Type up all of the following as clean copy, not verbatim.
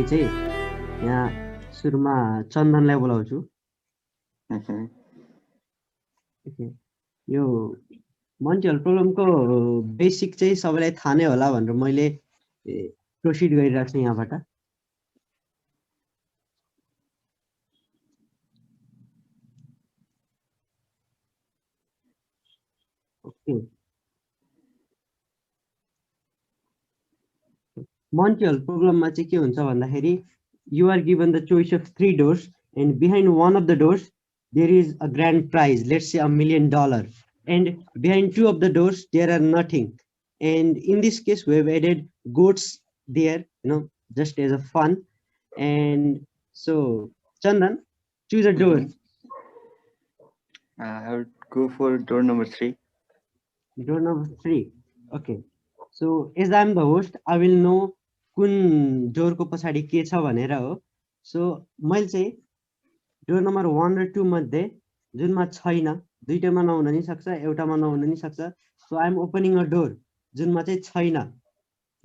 कि चाहिँ यहाँ सुरुमा चन्दनलाई बोलाउँछु। ओके, यो मन्टियल प्रब्लमको बेसिक चाहिँ सबैलाई थाहा नै होला भनेर मैले प्रोसिड गरिरहेको छु यहाँबाट। ओके, मन्टियल प्रब्लममा चाहिँ के हुन्छ भन्दाखेरि you are given the choice of 3 doors and behind one of the doors there is a grand prize, let's say $1 million, and behind 2 of the doors there are nothing. And in this case we have added goats there, just as a fun. And so Chandan, choose a door. I would go for door number 3. Door number 3. Okay, so as I am the host, I will know कुन डोरको पछाडि के छ भनेर हो। So मैले चाहिँ door number 1 र 2 मध्ये जुनमा छैन, दुईटामा नहुन नि सक्छ, एउटामा नहुन नि सक्छ। So I am opening a door जुनमा चाहिँ छैन,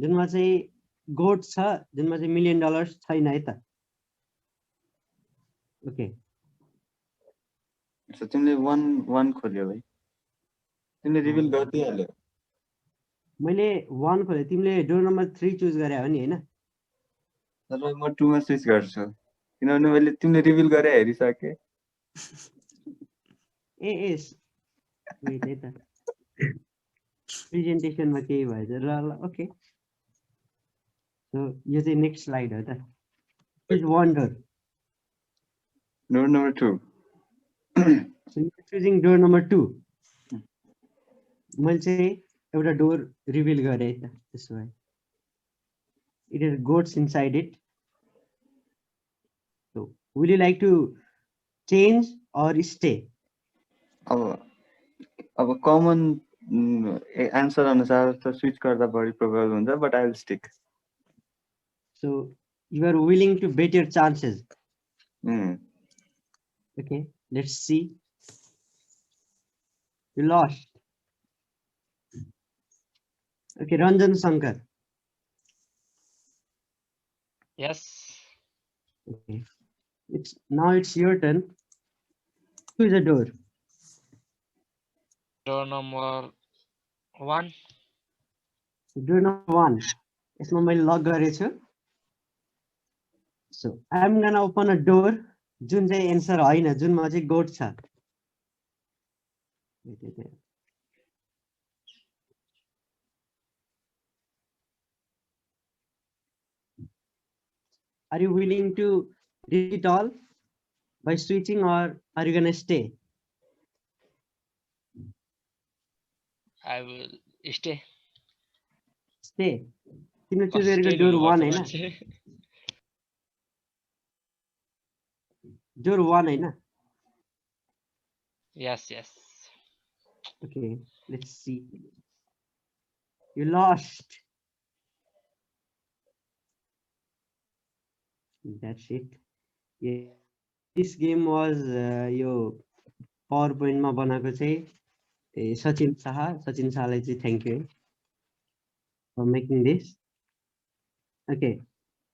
जुनमा चाहिँ गोट छ, जुनमा चाहिँ $1 million छैन है त। ओके, सो तिमीले 1 खोल्यो भाइ, तिमीले रिभिल गरिदिहाल्यो। मैले 1 खोले, तिमीले डोर नम्बर 3 चुज गरे हो नि हैन? तर म 2 मा स्विच गर्छु किनभने मैले तिमीले रिभिल गरे हेरिसके। ए वेट है त, प्रेजेन्टेसनमा केही भएछ र ल। ओके, सो यो चाहिँ नेक्स्ट स्लाइड हो त। Choose 1 door. Door number 2। So you are choosing door number 2. मैले चाहिँ एउटा डोर रिभिल गरेँ है त, त्यसो भए it has goats inside it. So will you like to change or stay? अब कमन आन्सर अनुसार त स्विच गर्दा बढी प्रोबेबल हुन्छ, but I will stick. So you are willing to bet your chances. Okay, let's see. You lost. Okay, Ranjan Shankar. Yes. Okay, now it's your turn. Choose a door. Door number 1. Door number 1. यसमा मैले lock गरेछु। So I am gonna open a door जुन चाहिँ answer होइन, जुनमा चाहिँ goat छ। Are you willing to read it all by switching, or are you gonna stay? I will stay. Stay. तिम्रो चुज गरेको डोर 1 हैन? डोर 1 हैन? Yes. Okay, let's see. You lost. That's it. Yeah, this game was यो PowerPoint मा बनाएको चाहिँ सचिन शाहलाई चाहिँ thank you for making this. Okay,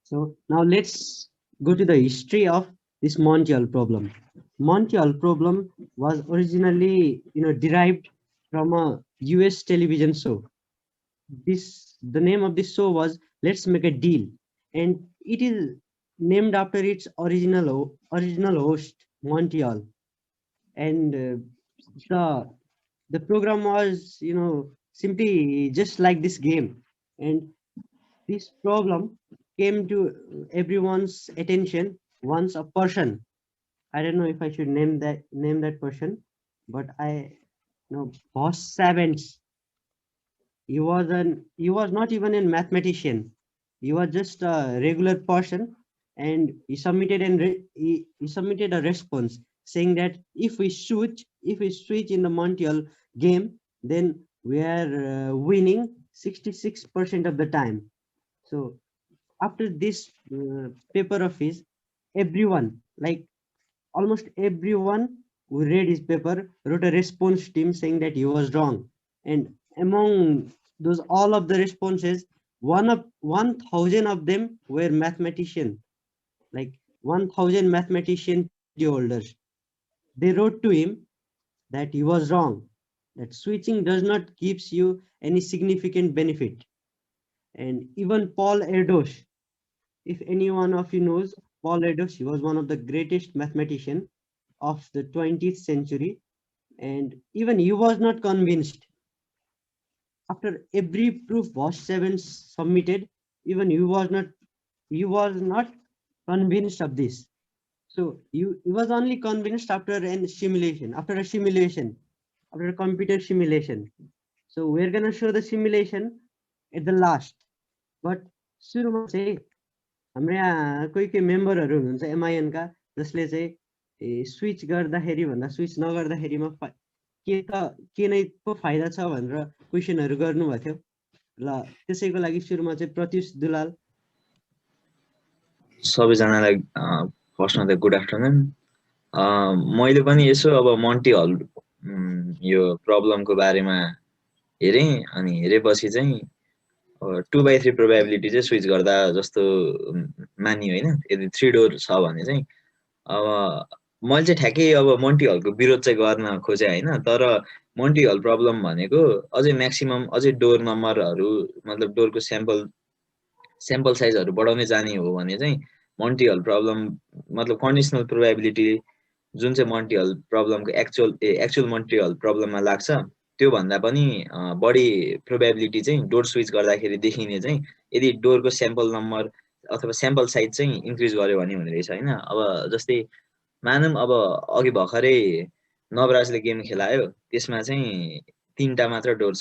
so now let's go to the history of this Montiel problem. Montiel problem was originally derived from a US television show. The name of this show was Let's Make a Deal, and it is named after its original host Montiel. And the program was simply just like this game, and this problem came to everyone's attention once a person, I don't know if I should name that person, but I know Boss Savants. He was not even a mathematician. He was just a regular person, and he submitted a response saying that if we switch in the Montiel game, then we are winning 66% of the time. So after this paper of his, everyone, like almost everyone who read his paper, wrote a response to him saying that he was wrong. And among those all of the responses, 1000 of them were mathematicians, like 1000 mathematician PhD holders. They wrote to him that he was wrong, that switching does not gives you any significant benefit. And even Paul Erdos, if anyone of you knows Paul Erdos, he was one of the greatest mathematician of the 20th century, and even he was not convinced. After every proof was 7 submitted, even he was not convinced of this. So he was only convinced after a simulation, after a computer simulation. So we're gonna show the simulation at the last. But सुरुमा चाहिँ हाम्रो यहाँ कोही कोही मेम्बरहरू हुनुहुन्छ MIN का जसले चाहिँ स्विच गर्दाखेरि भन्दा स्विच नगर्दाखेरिमा के नै पो फाइदा छ भनेर क्वेशनहरू गर्नुभएको थियो। ल त्यसैको लागि सुरुमा चाहिँ प्रत्युष दुलाल। सबैजनालाई फर्स्टमा त गुड आफ्टरनुन। मैले पनि यसो अब मन्टी हल यो प्रब्लमको बारेमा हेरेँ, अनि हेरेपछि चाहिँ 2/3 प्रोबेबिलिटी चाहिँ स्विच गर्दा जस्तो मानियो हैन। यदि 3 डोर छ भने चाहिँ अब मैले चाहिँ ठ्याक्कै अब मन्टी हलको विरोध चाहिँ गर्न खोजे हैन, तर मन्टी हल प्रब्लम भनेको अझै म्याक्सिमम अझै डोर नम्बरहरू मतलब डोरको स्याम्पल साइजहरू बढाउने जाने हो भने चाहिँ मन्टी हल प्रब्लम मतलब कन्डिसनल प्रोबेबिलिटी जुन चाहिँ मन्टी हल प्रब्लमको एक्चुअल मन्टी हल प्रब्लममा लाग्छ त्यो भन्दा पनि बढी प्रोबेबिलिटी चाहिँ डोर स्विच गर्दाखेरि देखिने चाहिँ यदि डोरको स्याम्पल नम्बर अथवा स्याम्पल साइज चाहिँ इन्क्रिज गर्यो भने हुने रहेछ हैन। अब जस्तै मानौँ अब अघि भर्खरै नवराजले गेम खेलायो, त्यसमा चाहिँ 3टा मात्र डोर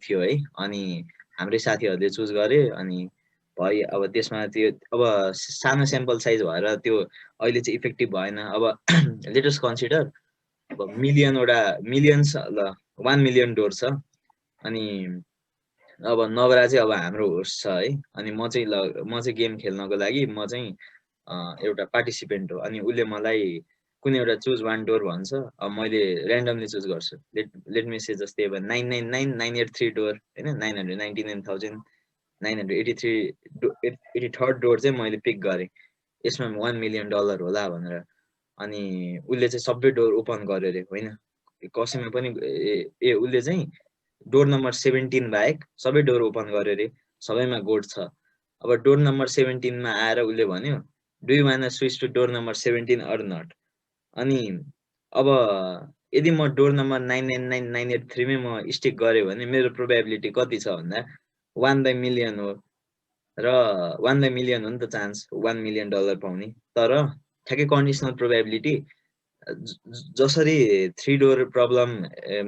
थियो है, अनि हाम्रै साथीहरूले चुज गरे अनि भयो। अब त्यसमा त्यो अब सानो स्याम्पल साइज भएर त्यो अहिले चाहिँ इफेक्टिभ भएन। अब लेटेस्ट कन्सिडर अब मिलियन्स ल 1 मिलियन डोर छ, अनि अब नवरा चाहिँ अब हाम्रो होस्ट छ है, अनि म चाहिँ गेम खेल्नको लागि म चाहिँ एउटा पार्टिसिपेन्ट हो, अनि उसले मलाई कुनै एउटा चुज 1 डोर भन्छ। अब मैले र्यान्डमली चुज गर्छु। लेट मी से जस्तै अब 999983 डोर हैन, 999,983 डोर चाहिँ मैले पिक गरेँ, यसमा $1 मिलियन होला भनेर। अनि उसले चाहिँ सबै डोर ओपन गर्यो रे होइन, कसैमा पनि उसले चाहिँ डोर नम्बर 17 बाहेक सबै डोर ओपन गर्यो रे, सबैमा गोड छ। अब डोर नम्बर 17 मा आएर उसले भन्यो do you want to switch to door number 17 or not. अनि अब यदि म डोर नम्बर 999983 मै म स्टिक गरे भने मेरो प्रोबेबिलिटी कति छ भन्दा 1/मिलियन हो, र 1/मिलियन हो नि त चान्स $1 मिलियन पाउने। तर ठ्याक्कै कन्डिसनल प्रोबेबिलिटी जसरी 3 डोर प्रब्लम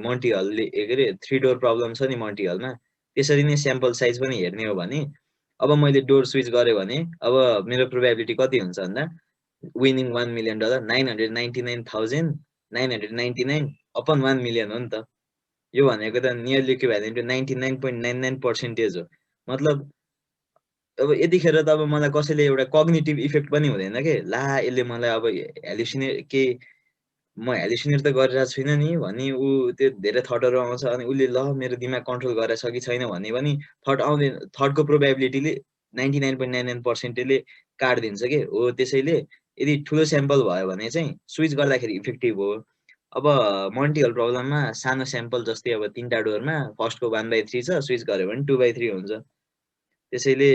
मन्टी हलले के अरे 3 डोर प्रब्लम छ नि मन्टी हलमा, त्यसरी नै स्याम्पल साइज पनि हेर्ने हो भने अब मैले डोर स्विच गरे भने अब मेरो प्रोबेबिलिटी कति हुन्छ भन्दा विनिङ $1 मिलियन 999,999 अपन 1 मिलियन हो नि त। यो भनेको त नियरली इक्विभ्यालेन्ट टु 99.99% हो। मतलब अब यतिखेर त अब मलाई कसैले एउटा कग्निटिभ इफेक्ट पनि हुँदैन के, ला यसले मलाई अब म हेलिसिनेट त गरिरहेको छुइनँ नि भन्ने ऊ त्यो धेरै थटहरू आउँछ, अनि उसले ल मेरो दिमाग कन्ट्रोल गरेछ कि छैन भन्ने पनि थट आउँदैन। थटको प्रोबेबिलिटीले 99.99%ले काट्दिन्छ के हो। त्यसैले यदि ठुलो स्याम्पल भयो भने चाहिँ स्विच गर्दाखेरि इफेक्टिभ हो। अब मन्टी हल प्रब्लममा सानो स्याम्पल जस्तै अब 3टा डोरमा फर्स्टको 1/3 छ, स्विच गर्यो भने 2/3 हुन्छ। त्यसैले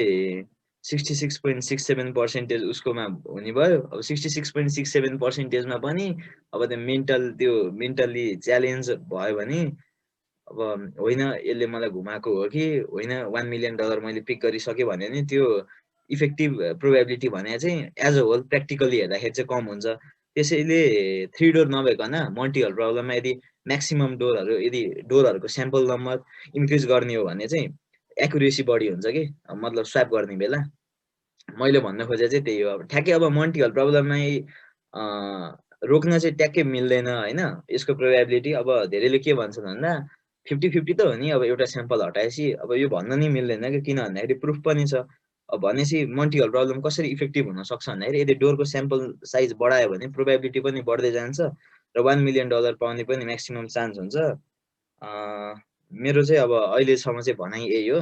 66.67% उसकोमा हुने भयो। अब 66.67%मा पनि अब त्यो मेन्टल्ली च्यालेन्ज भयो भने अब होइन यसले मलाई घुमाएको हो कि होइन $1 मिलियन मैले पिक गरिसकेँ भने नि त्यो इफेक्टिभ प्रोबेबिलिटी भने चाहिँ एज अ होल प्र्याक्टिकली हेर्दाखेरि चाहिँ कम हुन्छ। त्यसैले 3 डोर नभइकन मन्टी हल प्रब्लममा यदि म्याक्सिमम डोरहरू यदि डोरहरूको स्याम्पल नम्बर इन्क्रिज गर्ने हो भने चाहिँ एक्युरेसी बढी हुन्छ कि, मतलब स्वाप गर्ने बेला। मैले भन्न खोजे चाहिँ त्यही हो। अब ठ्याक्कै अब मन्टी हल प्रब्लममै रोक्न चाहिँ ट्याक्कै मिल्दैन होइन। यसको प्रोबेबिलिटी अब धेरैले के भन्छन् भन्दा 50-50 त हो नि, अब एउटा स्याम्पल हटाएपछि अब यो भन्न नि मिल्दैन कि, किन भन्दाखेरि प्रुफ पनि छ। अब भनेपछि मन्टी हल प्रब्लम कसरी इफेक्टिभ हुन सक्छ भन्दाखेरि यदि डोरको स्याम्पल साइज बढायो भने प्रोबेबिलिटी पनि बढ्दै जान्छ र $1 मिलियन पाउने पनि म्याक्सिमम चान्स हुन्छ। मेरो चाहिँ अब अहिलेसम्म चाहिँ भनाइ यही हो।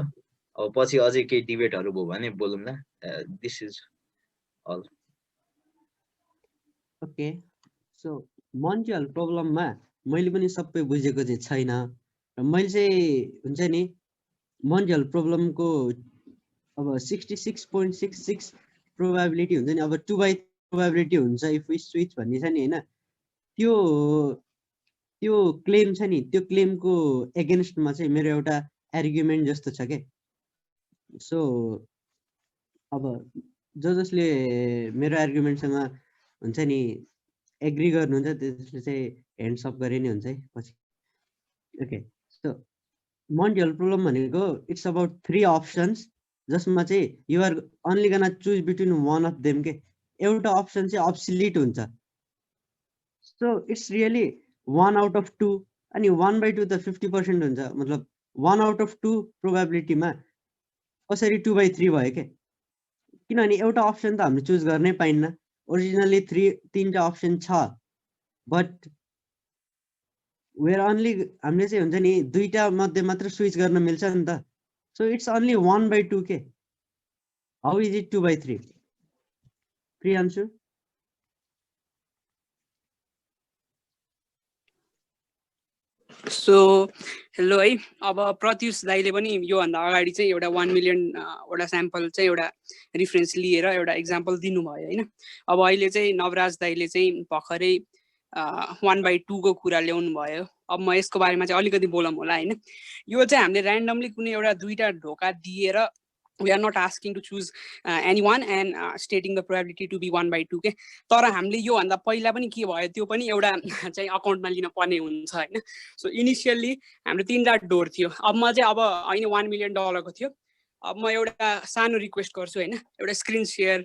अब पछि अझै केही डिबेटहरु भयो भने बोलौँला this is all okay so Monty Hall प्रब्लममा मैले पनि सबै बुझेको चाहिँ छैन र मैले चाहिँ हुन्छ नि मन्टियल प्रब्लमको अब 66.66 प्रोबेबिलिटी हुन्छ नि अब 2/3 प्रोबेबिलिटी हुन्छ इफ वी स्विच भन्ने छ नि हैन त्यो त्यो क्लेम छ नि त्यो क्लेमको एगेन्स्टमा चाहिँ मेरो एउटा आर्गुमेन्ट जस्तो छ के सो अब जसले मेरो आर्गुमेन्टसँग हुन्छ नि एग्री गर्नुहुन्छ त्यसले चाहिँ ह्यान्ड्स अप गरे नि हुन्छ है पछि ओके सो मन्टियल प्रब्लम भनेको इट्स अबाउट 3 अप्सन्स जसमा चाहिँ यु आर ओन्ली गना choose between one of them के एउटा अप्सन चाहिँ अब्सोल्युट हुन्छ so it's really 1 out of 2 अनि 1/2 त 50% हुन्छ मतलब 1 आउट अफ 2 प्रोबेबिलिटीमा कसरी 2/3 भयो के किनभने एउटा अप्सन त हामीले चुज गर्नै पाइन्न ओरिजिनली 3टा अप्सन छ बट वेयर ओन्ली हामीले चाहिँ हुन्छ नि 2टा मध्ये मात्र स्विच गर्न मिल्छ नि त सो इट्स ओन्ली 1/2 के how is it 2/3 Priyanshu so hello है अब प्रत्युष दाइले पनि योभन्दा अगाडि चाहिँ एउटा 1 मिलियन वटा स्याम्पल चाहिँ एउटा रिफरेन्स लिएर एउटा इक्जाम्पल दिनुभयो होइन अब अहिले चाहिँ नवराज दाइले चाहिँ भर्खरै 1/2 को कुरा ल्याउनु भयो अब म यसको बारेमा चाहिँ अलिकति बोलौँ होला होइन यो चाहिँ हामीले ऱ्यान्डमली कुनै एउटा 2टा ढोका दिएर we are not asking to choose anyone and stating the probability to be 1/2 के तर हामीले यो भन्दा पहिला पनि के भयो त्यो पनि एउटा चाहिँ अकाउन्टमा लिन पर्ने हुन्छ हैन सो इनिशियली हाम्रो 3टा डोर थियो अब म चाहिँ अब हैन $1 मिलियन को थियो अब म एउटा सानो रिक्वेस्ट गर्छु हैन एउटा स्क्रिन शेयर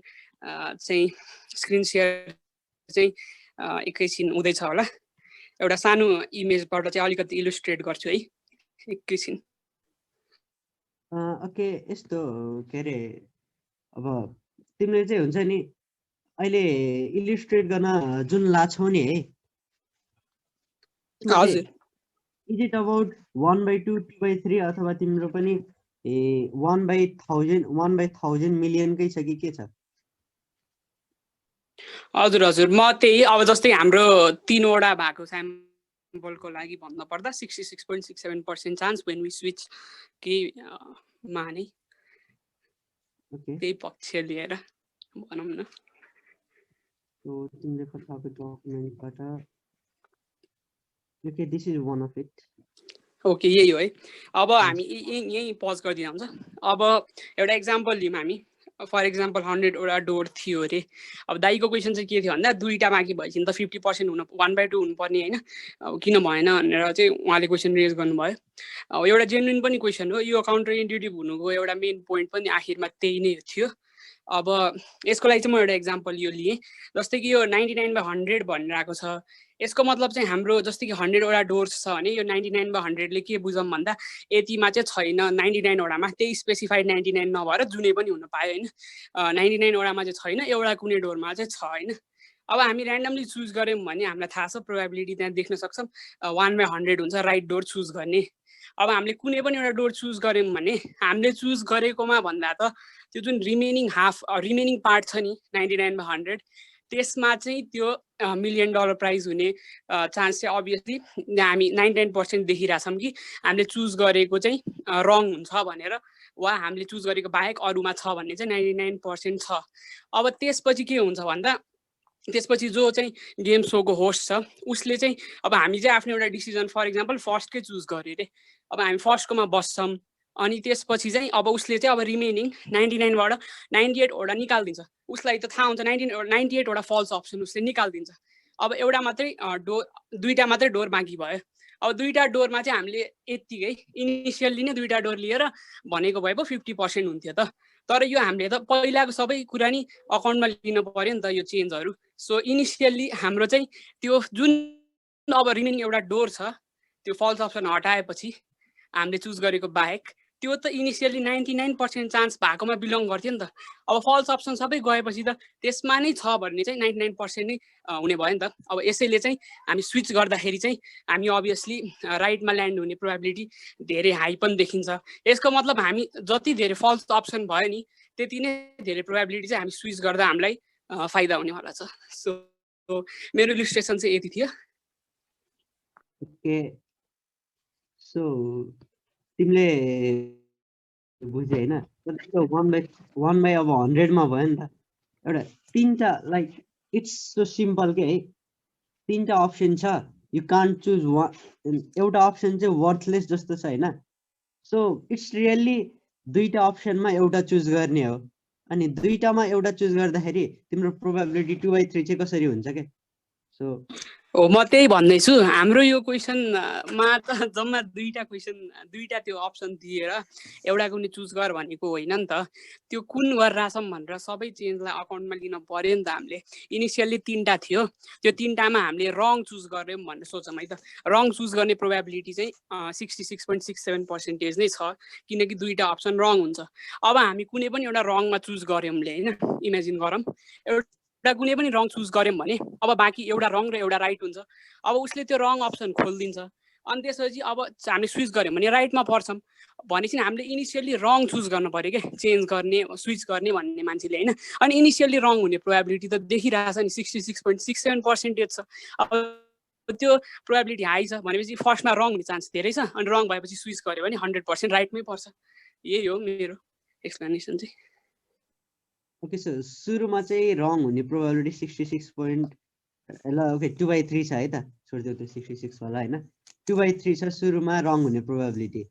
चाहिँ एकैछिन हुँदैछ होला एउटा सानो इमेजबाट चाहिँ अलिकति इलुस्ट्रेट गर्छु है एकैछिन ओके यस्तो के अरे अब तिमीले चाहिँ हुन्छ नि अहिले इलिस्ट्रेट गर्न जुन लाछौ नि है हजुर इज इट अबाउट 1/2 2/3 अथवा तिम्रो पनि 1/1000 मिलियनकै छ कि के छ हजुर हजुर म त्यही अब जस्तै हाम्रो 3वटा भएको स्याम्पलको लागि भन्न पर्दा 66.67% चान्स व्हेन वी स्विच के माने ओके त्यही पक्ष लिएर भनौँ न सो तिमीले पठाएको डकुमेन्टबाट okay this is one of it okay यही हो है अब हामी यही पज गरिदिँदा हुन्छ अब एउटा इक्जाम्पल लियौँ हामी फर इक्जाम्पल 100 वटा डोर थियो अरे अब दाइको क्वेसन चाहिँ के थियो भन्दा 2टा बाँकी भएपछि त 50% हुनु 1/2 हुनुपर्ने होइन अब किन भएन भनेर चाहिँ उहाँले क्वेसन रेज गर्नुभयो अब एउटा जेन्युइन पनि क्वेसन हो यो काउन्टर इन्ट्युटिभ हुनुको एउटा मेन पोइन्ट पनि आखिरमा त्यही नै थियो अब यसको लागि चाहिँ म एउटा इक्जाम्पल यो लिएँ जस्तै कि यो 99/100 भनेर आएको छ यसको मतलब चाहिँ हाम्रो जस्तै कि 100 वटा डोर्स छ भने यो 99/100 ले के बुझौँ भन्दा यतिमा चाहिँ छैन 99 वटामा त्यही स्पेसिफाइड 99 नभएर जुनै पनि हुन पायो होइन 99 वटामा चाहिँ छैन एउटा कुनै डोरमा चाहिँ छ होइन अब हामी ऱ्यान्डमली चुज गऱ्यौँ भने हामीलाई थाहा छ प्रोबेबिलिटी त्यहाँ देख्न सक्छौँ 1/100 हुन्छ राइट डोर चुज गर्ने अब हामीले कुनै पनि एउटा डोर चुज गऱ्यौँ भने हामीले चुज गरेकोमा भन्दा त त्यो जुन रिमेनिङ पार्ट छ नि 99/100 त्यसमा चाहिँ त्यो $1 मिलियन प्राइज हुने चान्स चाहिँ अभियसली हामी 99% देखिरहेछौँ कि हामीले चुज गरेको चाहिँ रङ हुन्छ भनेर वा हामीले चुज गरेको बाहेक अरूमा छ भन्ने चाहिँ 99% छ अब त्यसपछि के हुन्छ भन्दा त्यसपछि जो चाहिँ गेम सोको होस्ट छ उसले चाहिँ अब हामी चाहिँ आफ्नो एउटा डिसिजन फर इक्जाम्पल फर्स्टकै चुज गर्यो अरे अब हामी फर्स्टकोमा बस्छौँ अनि त्यसपछि चाहिँ अब उसले चाहिँ अब रिमेनिङ 99 बाट 98 वटा निकाल्दिन्छ उसलाई त थाहा हुन्छ 98 वटा फल्स अप्सन उसले निकाल्दिन्छ अब एउटा मात्रै डोर 2टा मात्रै डोर बाँकी भयो अब 2टा डोरमा चाहिँ हामीले यतिकै इनिसियल्ली नै 2टा डोर लिएर भनेको भए पो 50% हुन्थ्यो त तर यो हामीले त पहिलाको सबै कुरा नि अकाउन्टमा लिनु पर्यो नि त यो चेन्जहरू सो इनिसियल्ली हाम्रो चाहिँ त्यो जुन अब रिमेनिङ एउटा डोर छ त्यो फल्स अप्सन हटाएपछि हामीले चुज गरेको बाहेक त्यो त इनिसियली 99% चान्स भएकोमा बिलोङ गर्थ्यो नि त। अब फल्स अप्सन सबै गएपछि त त्यसमा नै छ भन्ने चाहिँ 99% नै हुने भयो नि त। अब यसैले चाहिँ हामी स्विच गर्दाखेरि चाहिँ हामी अभियसली राइटमा ल्यान्ड हुने प्रोबेबिलिटी धेरै हाई पनि देखिन्छ। यसको मतलब हामी जति धेरै फल्स अप्सन भयो नि त्यति नै धेरै प्रोबेबिलिटी चाहिँ हामी स्विच गर्दा हामीलाई फाइदा हुनेवाला छ। सो मेरो इलिस्ट्रेसन चाहिँ यति थियो। ओके सो तिमीले बुझे होइन 1/1 अब 100 मा भयो नि त। एउटा तीनटा लाइक इट्स सो सिम्पल के है, तीनटा अप्सन छ, यु कान्ट चुज वान, एउटा अप्सन चाहिँ वर्थलेस जस्तो छ होइन। सो इट्स रियल्ली दुईटा अप्सनमा एउटा चुज गर्ने हो, अनि दुईटामा एउटा चुज गर्दाखेरि तिम्रो प्रोबेबिलिटी 2/3 चाहिँ कसरी हुन्छ के। सो हो म त्यही भन्दैछु, हाम्रो यो क्वेसनमा त जम्मा दुईटा त्यो अप्सन दिएर एउटा कुनै चुज गर भनेको होइन नि त। त्यो कुन गरिरहेछौँ भनेर सबै चेन्जलाई अकाउन्टमा लिन पर्यो नि त। हामीले इनिसियल्ली तीनटा थियो, त्यो तीनटामा हामीले रङ चुज गऱ्यौँ भनेर सोचौँ है त। रङ चुज गर्ने प्रोबेबिलिटी चाहिँ 66.67% नै छ, किनकि दुईटा अप्सन रङ हुन्छ। अब हामी कुनै पनि एउटा रङमा चुज गऱ्यौँले होइन, इमेजिन गरौँ एउटा कुनै पनि रङ चुज गऱ्यौँ भने अब बाँकी एउटा रङ र एउटा राइट हुन्छ। अब उसले त्यो रङ अप्सन खोलिदिन्छ, अनि त्यसपछि अब हामीले स्विच गऱ्यौँ भने राइटमा पर्छौँ भनेपछि हामीले इनिसियल्ली रङ चुज गर्नु पऱ्यो क्या, चेन्ज गर्ने स्विच गर्ने भन्ने मान्छेले होइन। अनि इनिसियल्ली रङ हुने प्रोबेबिलिटी त देखिरहेछ नि 66.67% छ। अब त्यो प्रोबेबिलिटी हाई छ भनेपछि फर्स्टमा रङ हुने चान्स धेरै छ, अनि रङ भएपछि स्विच गऱ्यो भने 100% राइटमै पर्छ। यही हो मेरो एक्सप्लेनेसन चाहिँ। ओके सो सुरुमा चाहिँ रङ हुने प्रोबेबिलिटी 66 पोइन्ट ल ओके 2/3 छ है त, छोडिदियो त्यो 66 वाला होइन। 2/3 छ सुरुमा रङ हुने प्रोबेबिलिटी,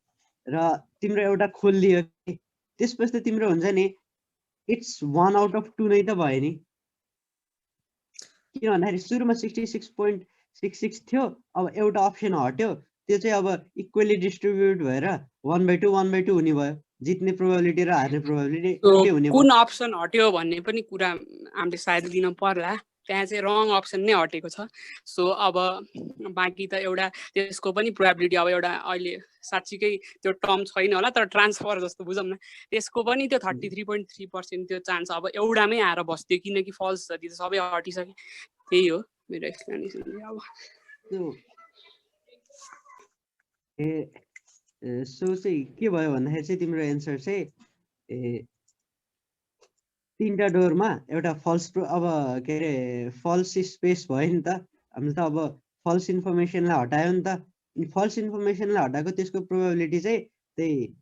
र तिम्रो एउटा खोलिदियो कि त्यसपछि त तिम्रो हुन्छ नि इट्स 1/2 नै त भयो नि। किन भन्दाखेरि सुरुमा 66.66 थियो, अब एउटा अप्सन हट्यो, त्यो चाहिँ अब इक्वली डिस्ट्रिब्युट भएर 1/2 हुने भयो। जित्ने प्रोबेबिलिटी र हार्ने प्रोबेबिलिटी एउटै हुने भयो। कुन अप्सन हट्यो भन्ने पनि कुरा हामीले सायद लिन पर्ला, त्यहाँ चाहिँ रङ अप्सन नै हटेको छ। सो अब बाँकी त एउटा त्यसको पनि प्रोबेबिलिटी अब एउटा अहिले साँच्चीकै त्यो टर्म छैन होला, तर ट्रान्सफर जस्तो बुझौँ न, त्यसको पनि त्यो 33.3% त्यो चान्स अब एउटामै आएर बस्थ्यो, किनकि फल्स जति त सबै हटिसक्यो। त्यही हो मेरो एक्सप्लेनेसन। अब सो चाहिँ के भयो भन्दाखेरि चाहिँ तिम्रो एन्सर चाहिँ तीनटा डोरमा एउटा फल्स अब के अरे फल्स स्पेस भयो नि त। हामीले त अब फल्स इन्फर्मेसनलाई हटायो नि त, फल्स इन्फर्मेसनलाई हटाएको त्यसको प्रोबेबिलिटी चाहिँ त्यही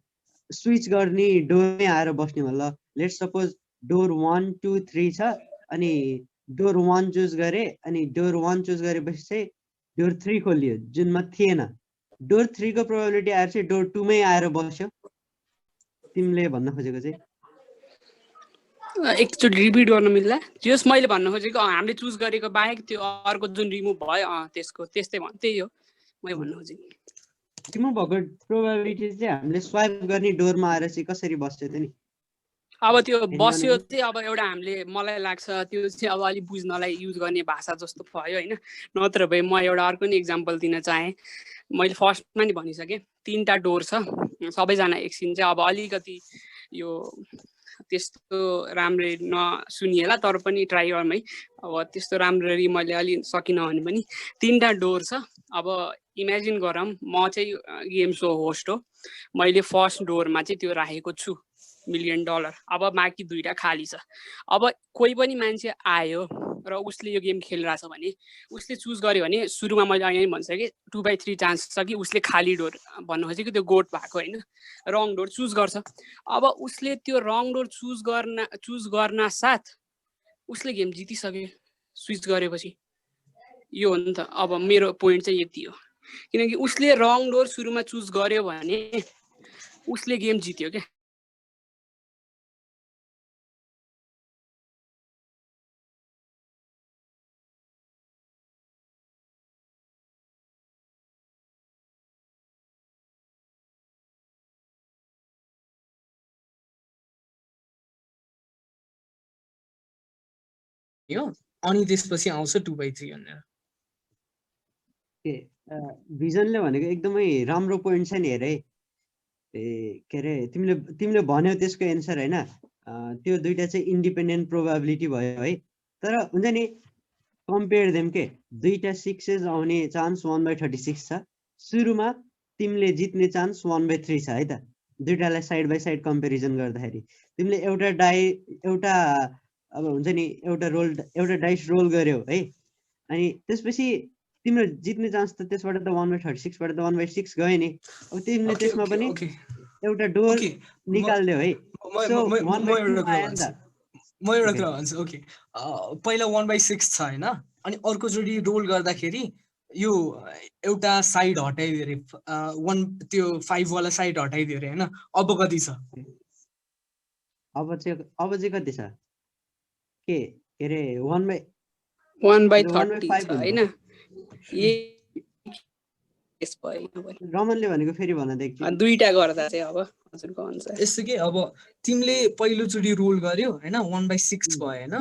स्विच गर्ने डोरमै आएर बस्ने भयो। ल लेट्स सपोज डोर 1 2 3 छ, अनि डोर 1 चुज गरे, अनि डोर 1 चुज गरेपछि चाहिँ डोर 3 खोलियो जुनमा थिएन। डोर 3 को प्रोबेबिलिटी आएर चाहिँ डोर 2 मै आएर बस्यो। तिमीले भन्न खोजेको चाहिँ एकचोटि रिपिट गर्न मिल्ला? जस मैले भन्न खोजेको हामीले चुज गरेको बाहेक त्यो अर्को जुन रिमुभ भयो त्यसको त्यस्तै त्यही हो मैले भन्न खोजेको। रिमुभ भएको प्रोबेबिलिटी चाहिँ हामीले स्वाइप गर्ने डोरमा आएर चाहिँ कसरी बस्यो त नि। अब त्यो बस्यो चाहिँ अब एउटा हामीले मलाई लाग्छ त्यो चाहिँ अब अलिक बुझ्नलाई युज गर्ने भाषा जस्तो भयो होइन। नत्र भए म एउटा अर्को नि इक्जाम्पल दिन चाहेँ। मैले फर्स्टमा नि भनिसकेँ, तीनटा डोर छ, सबैजना एकछिन चाहिँ अब अलिकति यो त्यस्तो राम्ररी नसुनिएला तर पनि ट्राई गरौँ है। अब त्यस्तो राम्ररी मैले अलि सकिनँ भने पनि तीनटा डोर छ। अब इमेजिन गरौँ म चाहिँ गेम सो होस्ट हो, मैले फर्स्ट डोरमा चाहिँ त्यो राखेको छु $1 million। अब बाँकी दुईटा खाली छ। अब कोही पनि मान्छे आयो र उसले यो गेम खेलिरहेछ भने उसले चुज गर्यो भने सुरुमा मैले अहिले भनिसकेँ 2/3 चान्स छ कि उसले खाली डोर भन्नु खोजेको त्यो गोट भएको होइन, रङ डोर चुज गर्छ। अब उसले त्यो रङ डोर चुज गर्न साथ उसले गेम जितिसक्यो स्विच गरेपछि। यो हो नि त। अब मेरो पोइन्ट चाहिँ यति हो, किनकि उसले रङ डोर सुरुमा चुज गर्यो भने उसले गेम जित्यो क्या। अनि त्यसपछि आउँछ 2/3 भनेर। भिजनले भनेको एकदमै राम्रो पोइन्ट छ नि हेरे। के अरे तिमीले भन्यौ त्यसको एन्सर हैन त्यो दुईटा चाहिँ इन्डिपेन्डेन्ट प्रोबाबिलिटी भयो है तर हुन्छ नि कम्पेयर देम के दुईटा 6s आउने चान्स 1/36 छ सुरुमा तिमीले जित्ने चान्स 1/3 छ है त दुईटालाई साइड बाइ साइड कम्पेरिजन गर्दाखेरि तिमीले एउटा अब हुन्छ नि एउटा डाइस रोल गर्यौ है अनि त्यसपछि तिम्रो जित्ने चान्स त त्यसबाट त 1/36 बाट त 1/6 गयो नि अब तिमीले त्यसमा पनि एउटा डोर निकाल्दियौ है सो 1/2 आयो नि त म एउटा कुरा भन्छु ओके पहिला 1/6 छ हैन अनि अर्को जोडी रोल गर्दाखेरि यो एउटा साइड हटाइदियो रे त्यो 5 वाला साइड हटाइदियो रे हैन अब कति छ अब चाहिँ कति छ के अरे 1/30 छ हैन रमनले भनेको फेरि भन देख्छु दुईटा गर्दा चाहिँ अब हजुरको अनुसार यस्तो के अब तिमीले पहिलो जोडी रोल गर्यो हैन 1/6 भयो हैन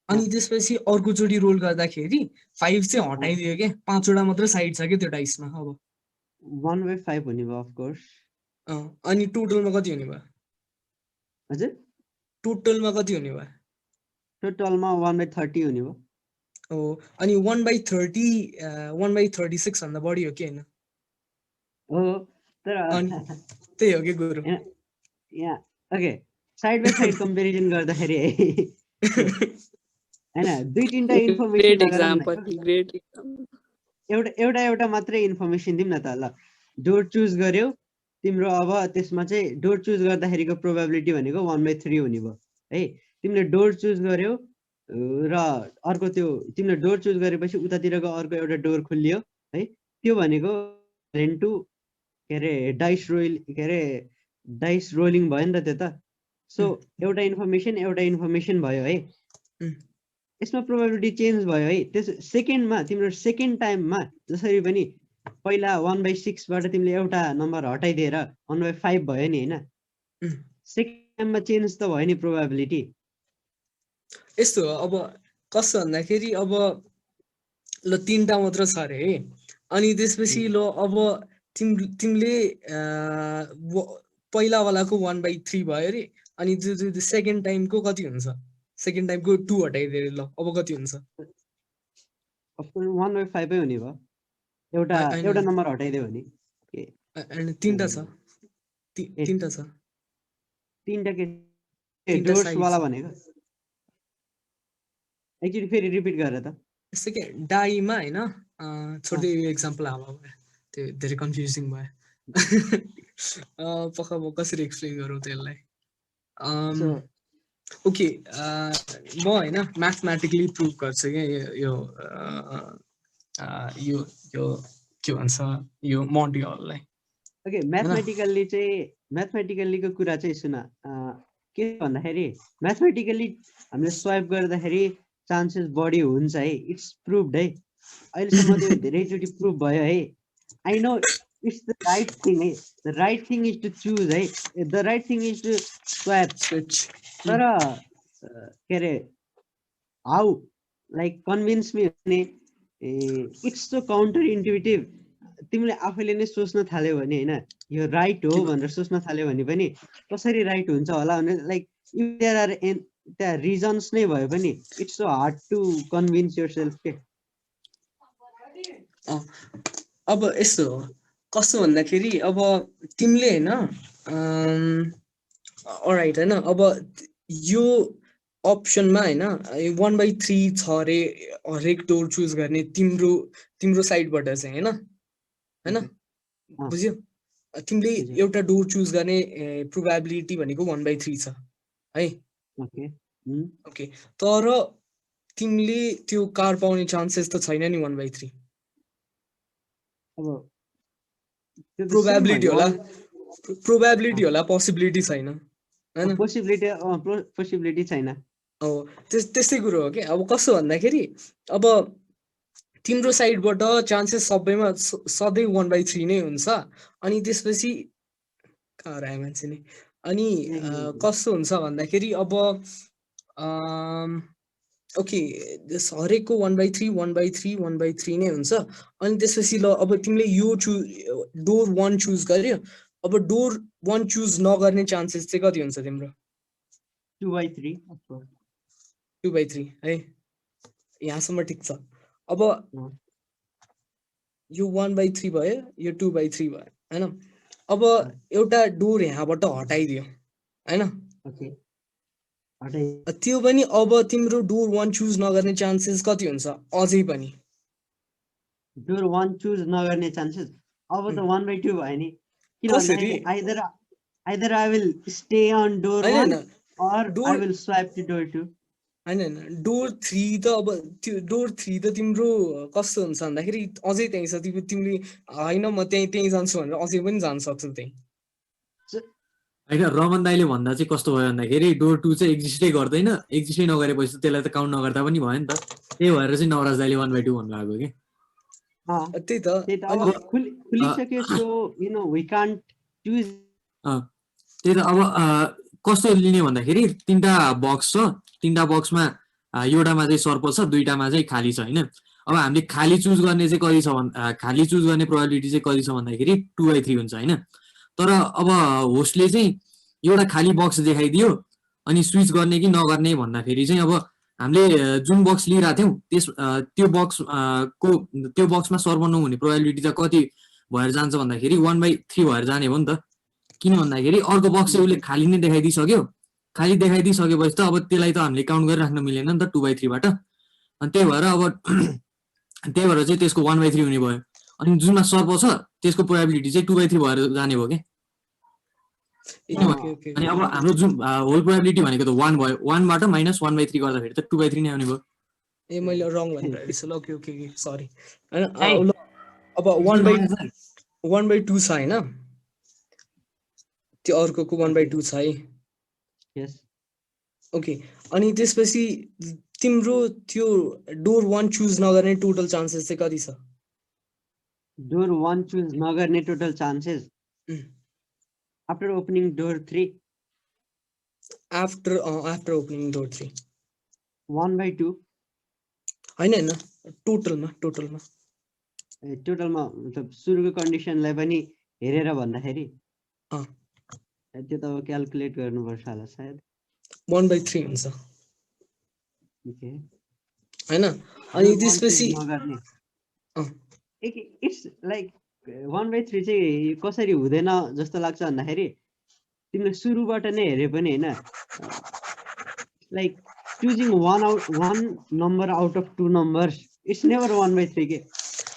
अनि त्यसपछि अर्को जोडी रोल गर्दाखेरि 5 चाहिँ हटाइदियो के 5 वटा मात्र साइड छ के त्यो डाइसमा अब 1/5 हुने भयो अफ कोर्स अनि टोटलमा कति हुने भयो हजुर टोटलमा कति हुने भयो टोटलमा 1/30 हुने भयो अनि 1/30 1/36 भन्दा बढी हो कि हैन हो तर त्यही हो कि गुरु यहाँ okay side by side comparison गर्दाखेरि हैन दुई तीनटा इन्फर्मेसन एउटा मात्रै इन्फर्मेसन दिउँ न त ल डोर चुज गर्यौ तिम्रो अब त्यसमा चाहिँ डोर चुज गर्दाखेरिको प्रोबेबिलिटी भनेको 1/3 हुने भयो है तिमीले डोर चुज गर्यौ र अर्को त्यो तिमीले डोर चुज गरेपछि उतातिरको अर्को एउटा डोर खुलियो है त्यो भनेको रेन्टु के अरे डाइस रोलिङ भयो नि त त्यो त सो एउटा इन्फर्मेसन भयो है यसमा प्रोबेबिलिटी चेन्ज भयो है त्यस सेकेन्डमा तिम्रो सेकेन्ड टाइममा जसरी पनि पहिला 1/6 बाट तिमीले एउटा नम्बर हटाइदिएर 1/5 भयो नि हैन सेकेन्ड टाइममा चेन्ज त भयो नि प्रोबेबिलिटी यस्तो अब कस्तो भन्दाखेरि अब ल 3टा मात्र छ रे अनि त्यसपछि ल अब तिमीले पहिला वालाको 1/3 भयो रे अनि त्यो सेकेन्ड टाइमको कति हुन्छ सेकेन्ड टाइमको 2 हटाइदिएर ल अब कति हुन्छ 1/5 हुने भयो एउटा नम्बर हटाइदियो भने अनि 3टा छ 3टा छ 3टा के डोर्स वाला भनेको एकचोटी फेरि रिपिट गरेर त यस्तो के डाइमा हैन छोड्दै यो एक्जाम्पल हाल्नु भयो त्यो धेरै कन्फ्युजिङ भयो पक्का म कसरी एक्सप्लेन गरौँ त्यसलाई ओके म हैन म्याथमेटिकली प्रुभ गर्छु के यो के भन्छ यो मोन्टी हललाई ओके म्याथमेटिकल्लीको कुरा चाहिँ सुन के भन्दाखेरि म्याथमेटिकल्ली हामीले स्वाइप गर्दाखेरि चान्सेस बढी हुन्छ है इट्स प्रुभड है अहिलेसम्म त्यो धेरैचोटि प्रुभ भयो है I know it's the right thing है the right thing is to choose है the right thing is to swipe तर के अरे हाउ लाइक कन्भिन्स मी भने इट्स सो काउन्टर इन्ट्युटिभ तिमीले आफैले नै सोच्न थाल्यो भने होइन यो राइट हो भनेर सोच्न थाल्यो भने पनि कसरी राइट हुन्छ होला भने लाइक इफ देयर आर त्यहाँ रिजन्स नै भयो पनि it's so hard to convince yourself के अब यस्तो हो कस्तो भन्दाखेरि अब तिमीले हैन अलराइट हैन अब यो अप्सनमा हैन 1/3 छ रे हरेक डोर चुज गर्ने तिम्रो साइडबाट चाहिँ हैन बुझ्यो तिमीले एउटा डोर चुज गर्ने प्रोबेबिलिटी भनेको 1/3 छ है ओके तर तिमीले त्यो कार पाउने चान्सेस त छैन नि 1/3 अब प्रोबेबिलिटी होला पोसिबिलिटी छैन हैन पोसिबिलिटी छैन त्यस्तै कुरो हो के अब कस्तो भन्दाखेरि अब तिम्रो साइडबाट चान्सेस सबैमा सधैँ 1/3 नै हुन्छ अनि त्यसपछि कार आयो मान्छे नि अनि कस्तो हुन्छ भन्दाखेरि अब ओके हरेकको 1/3 नै हुन्छ अनि त्यसपछि ल अब तिमीले यो डोर 1 चुज गर्यो अब डोर 1 चुज नगर्ने चान्सेस चाहिँ कति हुन्छ तिम्रो 2/3 2/3 है यहाँसम्म ठिक छ अब यो 1/3 भयो यो 2/3 भयो हैन अब एउटा डोर यहाँबाट हटाइदियो हैन ओके हटाइ त्यो पनि अब तिम्रो डोर 1 चुज नगर्ने चान्सेस कति हुन्छ अझै पनि डोर 1 चुज नगर्ने चान्सेस अब त 1/2 भयो नि किन कसरी? भन्दाखेरि either I will stay on door हैन 1 or I door- will swipe to door 2 हैन डोर 3 त अब त्यो डोर 3 त तिम्रो कस्तो हुन्छ भन्दाखेरि अझै त्यही छ तिमीले हैन म त्यही जान्छु भनेर अझै पनि जान सक्छौ त्यही होइन रमन दाइले भन्दा चाहिँ कस्तो भयो भन्दाखेरि डोर 2 चाहिँ एक्जिस्टै गर्दैन एक्जिस्टै नगरेपछि त्यसलाई त काउन्ट नगर्दा पनि भयो नि त त्यही भएर चाहिँ नवराज दाइले 1/2 भन्नुभएको कि त्यही त त्यही त अब खुलिसक्यो so you know we can't choose त्यही त अब कस्तो लिने भन्दाखेरि 3टा बक्स छ 3टा बक्समा एउटामा चाहिँ सर्प छ 2टामा चाहिँ खाली छ हैन अब हामीले खाली चुज गर्ने चाहिँ कति छ खाली चुज गर्ने प्रोबेबिलिटी चाहिँ कति छ भन्दाखेरि 2/3 हुन्छ हैन तर अब होस्टले चाहिँ एउटा खाली बक्स देखाइदियो अनि स्विच गर्ने कि नगर्ने भन्दाखेरि चाहिँ अब हामीले जुन बक्स लिइरहेको थियौँ त्यो बक्समा सर्प नहुने प्रोबेबिलिटी चाहिँ कति भएर जान्छ भन्दाखेरि 1/3 भएर जाने हो नि त किन भन्दाखेरि अर्को बक्स चाहिँ उसले खाली नै देखाइदिइसक्यो खाली देखाइदिइसकेपछि त अब त्यसलाई त हामीले काउन्ट गरिराख्न मिलेन नि त 2/3 बाट अनि त्यही भएर चाहिँ त्यसको 1/3 हुने भयो अनि जुनमा सर्प छ त्यसको प्रोबेबिलिटी चाहिँ 2/3 भएर जाने भयो के अनि अब हाम्रो जुन होल प्रोबेबिलिटी भनेको त 1 भयो 1 बाट माइनस 1/3 गर्दाखेरि त 2/3 नै आउने भयो ए मैले रङ भनेर रहेछ ल ओके सरी हैन अब 1/2 छ हैन त्यो अर्कोको 1/2 छ है यस ओके अनि त्यसपछि तिम्रो त्यो डोर 1 चुज नगर्ने टोटल चान्सेस चाहिँ कति छ डोर 1 चुज नगर्ने total chances after opening door 3 after opening door 3 1/2 हैन टोटलमा टोटलमा मतलब सुरुको कन्डिसनलाई पनि हेरेर भन्दाखेरि त्यो त क्याल्कुलेट गर्नुपर्छ होला सायद 1/3 हुन्छ ओके हैन अनि त्यसपछि नगर्ने इट्स लाइक 1/3 चाहिँ कसरी हुँदैन जस्तो लाग्छ भन्दाखेरि तिमीले सुरुबाट नै हेरे पनि हैन like choosing one number out of 2 numbers it's never 1/3 के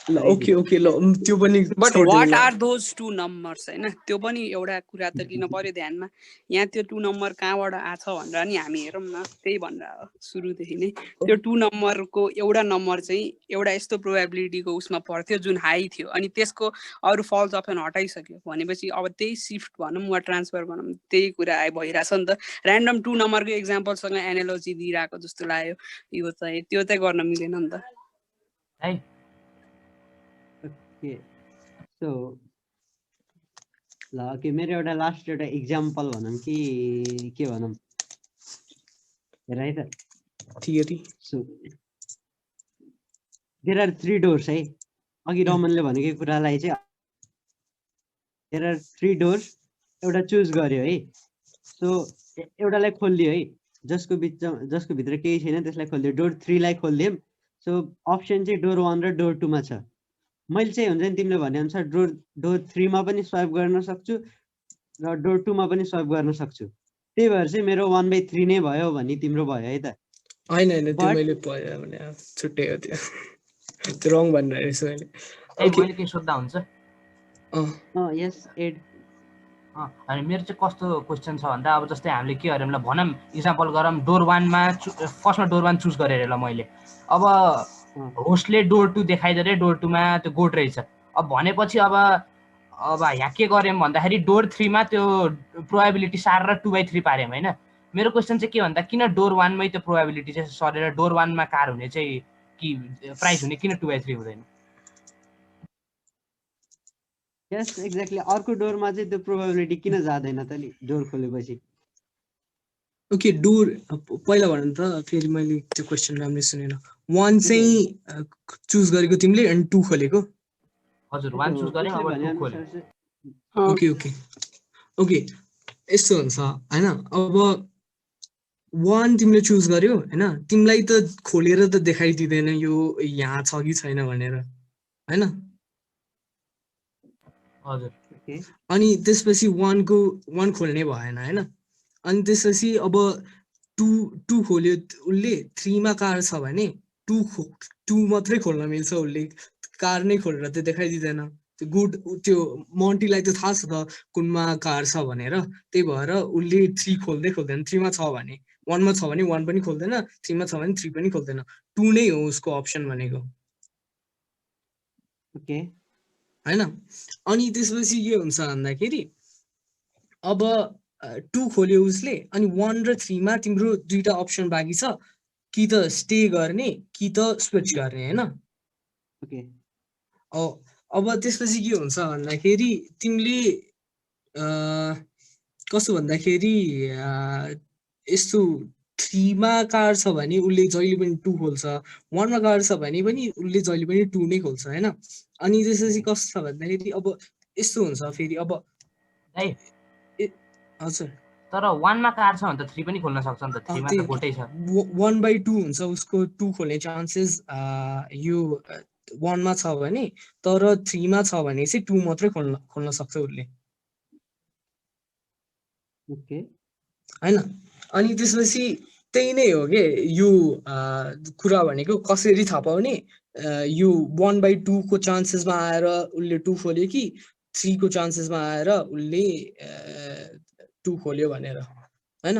ल ओके ल त्यो पनि but what are those 2 numbers हैन त्यो पनि एउटा कुरा त लिन पर्यो ध्यानमा यहाँ त्यो 2 नम्बर कहाँबाट आछ भनेर नि हामी हेरौँ न त्यही भनेर सुरुदेखि नै त्यो 2 नम्बरको एउटा नम्बर चाहिँ एउटा यस्तो प्रोबेबिलिटीको उसमा पर्थ्यो जुन हाई थियो अनि त्यसको अरु फल्स अप्सन हटाइसक्यो भनेपछि अब त्यही शिफ्ट भनौँ वा ट्रान्सफर भनौँ त्यही कुरा भइरहेछ नि त र्यान्डम 2 नम्बरको एक्जाम्पलसँग एनालोजी दिइरहेको जस्तो लाग्यो यो चाहिँ त्यो चाहिँ गर्न मिलेन नि त है ओके सो ल ओके मेरो एउटा लास्ट एउटा इक्जाम्पल भनौँ कि के भनौँ हेर है त थियरी सो देयर आर 3 डोर्स है अघि रमनले भनेको कुरालाई चाहिँ देयर आर 3 डोर्स एउटा चुज गर्यो है सो एउटालाई खोलिदियो है जसको भित्र केही छैन त्यसलाई खोलिदियो डोर 3 लाई खोलिदियौँ सो अप्सन चाहिँ डोर 1 र डोर 2 मा छ मैले चाहिँ हुन्छ नि तिमीले भने अनुसार डोर 3 मा पनि स्वाइप गर्न सक्छु र डोर 2 मा पनि स्वाइप गर्न सक्छु त्यही भएर चाहिँ मेरो 1/3 नै भयो भने तिम्रो भयो है त हैन त्यो मैले भयो भने छुट्टै हो त्यो रङ भनेर रहेछ मैले मैले के सोध्दा हुन्छ यस एड अनि मेरो चाहिँ कस्तो क्वेसन छ भन्दा अब जस्तै हामीले के गरौँ ल भनौँ इक्जाम्पल गरौँ डोर 1 मा फर्स्टमा डोर 1 चुज गरेर ल मैले अब होस्टले डोर 2 देखाइदिएर डोर 2 मा त्यो गोट रहेछ अब भनेपछि अब यहाँ के गर्यौँ भन्दाखेरि डोर 3 मा त्यो प्रोबेबिलिटी सारेर 2/3 पार्यौँ हैन मेरो क्वेसन चाहिँ के भन्दा किन डोर 1 मै त्यो प्रोबेबिलिटी चाहिँ सरेर डोर 1 मा कार हुने चाहिँ कि प्राइस हुने किन 2/3 हुँदैन यस एक्ज्याक्टली अर्को डोरमा चाहिँ त्यो प्रोबेबिलिटी किन जाँदैन त नि डोर खोलेपछि ओके डोर पहिला भन त फेरि मैले त्यो क्वेसन राम्रै सुनेन 1 चाहिँ चुज गरेको तिमीले अनि 2 खोलेको हजुर 1 चुज गर्यौँ अब 2 खोल्यौँ ओके ओके ओके यस्तो हुन्छ होइन अब 1 तिमीले चुज गर्यो होइन तिमीलाई त खोलेर त देखाइदिँदैन यो यहाँ छ कि छैन भनेर होइन हजुर ओके अनि त्यसपछि 1 खोल्ने भएन होइन अनि त्यसपछि अब 2 खोल्यो उसले 3 मा कार छ भने 2 मात्रै खोल्न मिल्छ उसले कार नै खोलेर त देखाइदिँदैन त्यो गुड त्यो मन्टीलाई त थाहा छ त कुनमा कार छ भनेर त्यही भएर उसले 3 खोल्दै खोल्दैन 3 मा छ भने 1 मा छ भने 1 पनि खोल्दैन 3 मा छ भने 3 पनि खोल्दैन 2 नै हो उसको अप्सन भनेको ओके होइन अनि त्यसपछि के हुन्छ भन्दाखेरि अब 2 खोल्यो उसले अनि 1 र 3 मा तिम्रो दुईटा अप्सन बाँकी छ कि त स्टे गर्ने कि त स्विच गर्ने होइन ओके अब त्यसपछि के हुन्छ भन्दाखेरि तिमीले कस्तो भन्दाखेरि यस्तो 3 मा कार छ भने उसले जहिले पनि 2 खोल्छ 1 मा कार छ भने पनि उसले जहिले पनि 2 नै खोल्छ होइन अनि त्यसपछि कस्तो छ भन्दाखेरि अब यस्तो हुन्छ फेरि अब दाइ हजुर तर 1 मा कार छ भने त 3 पनि खोल्न सक्छ नि त 3 मा त गोटै छ 1/2 हुन्छ उसको 2 खोल्ने चान्सेस यो 1 मा छ भने तर 3 मा छ भने चाहिँ 2 मात्रै खोल्न सक्छ उसले ओके होइन अनि त्यसपछि त्यही नै हो के यो कुरा भनेको कसरी थाहा पाउने यो 1/2 को चान्सेसमा आएर उसले 2 खोल्यो कि 3 को चान्सेसमा आएर उसले 2 खोल्यो भनेर होइन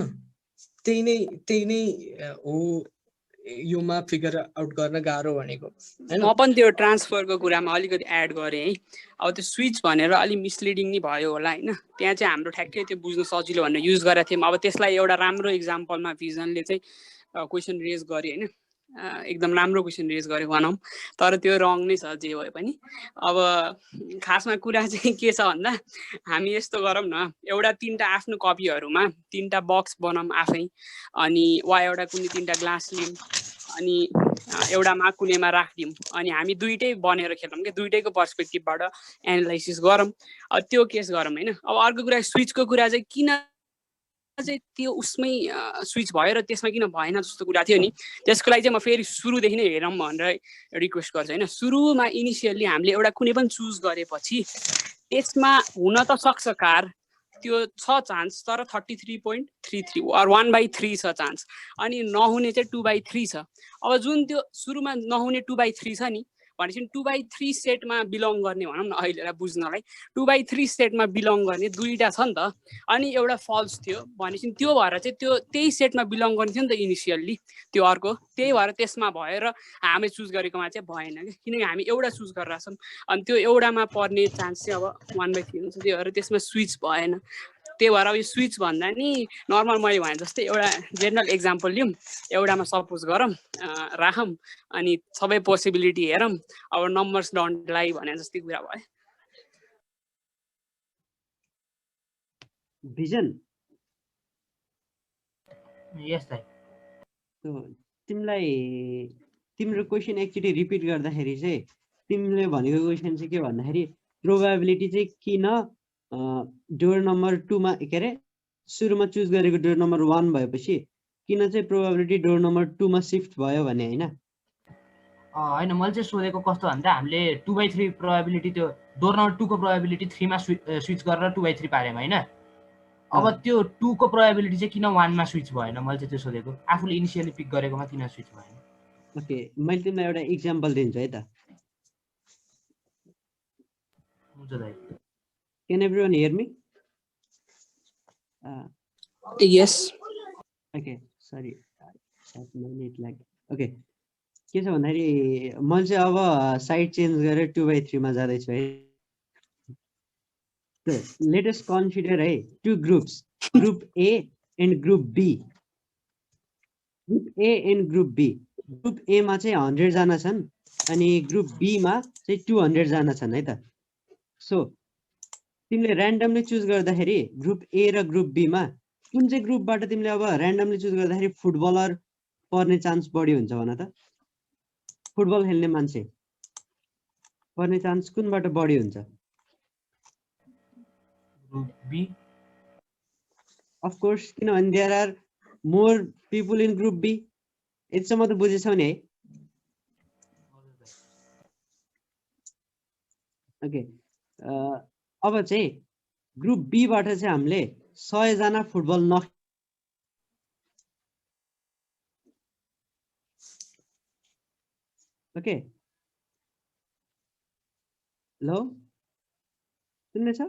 त्यही नै हो योमा फिगर आउट गर्न गाह्रो भनेको म पनि त्यो ट्रान्सफरको कुरामा अलिकति एड गरेँ है अब त्यो स्विच भनेर अलिक मिसलिडिङ नै भयो होला होइन त्यहाँ चाहिँ हाम्रो ठ्याक्कै त्यो बुझ्न सजिलो भनेर युज गरेका थियौँ अब त्यसलाई एउटा राम्रो इक्जाम्पलमा भिजनले चाहिँ क्वेसन रेज गरे होइन एकदम राम्रो क्वेसन रेज गरे भनौँ तर त्यो रङ नै छ जे भए पनि अब खासमा कुरा चाहिँ के छ भन्दा हामी यस्तो गरौँ न एउटा 3टा आफ्नो कपीहरूमा 3टा बक्स बनाऊँ आफै अनि वा एउटा कुनै 3टा ग्लास लिउँ अनि एउटामा कुनैमा राखिदिउँ अनि हामी दुइटै बनेर खेलौँ कि दुइटैको पर्सपेक्टिभबाट एनालाइसिस गरौँ अब त्यो केस गरौँ होइन अब अर्को कुरा स्विचको कुरा चाहिँ किन चाहिँ त्यो उसमै स्विच भयो र त्यसमा किन भएन जस्तो कुरा थियो नि त्यसको लागि चाहिँ म फेरि सुरुदेखि नै हेरौँ भनेर रिक्वेस्ट गर्छु होइन सुरुमा इनिसियल्ली हामीले एउटा कुनै पनि चुज गरेपछि त्यसमा हुन त सक्छ कार त्यो छ चान्स तर 33.33 अर 1/3 छ चान्स अनि नहुने चाहिँ 2/3 छ अब जुन त्यो सुरुमा नहुने 2/3 छ नि भनेपछि 2/3 सेटमा बिलङ गर्ने भनौँ न अहिलेलाई बुझ्नलाई 2/3 सेटमा बिलङ गर्ने दुईटा छ नि त अनि एउटा फल्स थियो भनेपछि त्यो भएर चाहिँ त्यो त्यही सेटमा बिलङ गर्ने थियो नि त इनिसियल्ली त्यो अर्को त्यही भएर त्यसमा भएर हामीले चुज गरेकोमा चाहिँ भएन कि किनकि हामी एउटा चुज गरेर छौँ अनि त्यो एउटामा पर्ने चान्स चाहिँ अब 1/3 हुन्छ त्यही भएर त्यसमा स्विच भएन त्यही भएर अब यो स्विच भन्दा नि नर्मल मैले भने जस्तै एउटा जेनरल एक्जाम्पल लिउँ एउटामा सपोज गरौँ राखौँ अनि सबै पोसिबिलिटी हेरौँ अब नम्बर्स डन्टलाई भने जस्तै कुरा भयो भिजन यस दाइ तिमीलाई तिम्रो क्वेसन एकचोटि रिपिट गर्दाखेरि चाहिँ तिमीले भनेको क्वेसन चाहिँ के भन्दाखेरि प्रोबाबिलिटी चाहिँ किन डोर नम्बर 2 मा के अरे सुरुमा चुज गरेको डोर नम्बर 1 भएपछि किन चाहिँ प्रोबाबिलिटी डोर नम्बर 2 मा सिफ्ट भयो भने होइन होइन मैले चाहिँ सोधेको कस्तो भन्दा हामीले 2/3 प्रोबाबिलिटी त्यो डोर नम्बर 2 को प्रोबाबिलिटी 3 मा स्विच गरेर 2/3 पार्यौँ होइन अब त्यो 2 को प्रोबाबिलिटी चाहिँ किन 1 मा स्विच भएन मैले चाहिँ त्यो सोधेको आफूले इनिसियली पिक गरेकोमा किन स्विच भएन ओके मैले तिमीलाई एउटा इक्जाम्पल दिन्छु है त हुन्छ दाइ Can everyone hear me? Yes. Okay, sorry. My net lag. Okay. के छ भन्दाखेरि मैले चाहिँ अब साइड चेन्ज गरेर 2/3 मा जाँदैछु है लेट अस कन्सिडर है two groups group A and group B group A and group B group A मा चाहिँ 100 जना छन् अनि ग्रुप बी मा चाहिँ 200 जना छन् है त सो तिमीले र्यान्डमली चुज गर्दाखेरि ग्रुप ए र ग्रुप बी मा कुन चाहिँ ग्रुपबाट तिमीले अब र्यान्डमली चुज गर्दाखेरि फुटबलर पर्ने चान्स बढी हुन्छ भन त फुटबल खेल्ने मान्छे पर्ने चान्स कुनबाट बढी हुन्छ ग्रुप बी अफ कोर्स किनभने there are more people in group B यतिसम्म त बुझेछौ नि है ओके अब चाहिँ ग्रुप बी बाट चाहिँ हामीले 100 जना फुटबल न ओके हेलो सुन्दैछ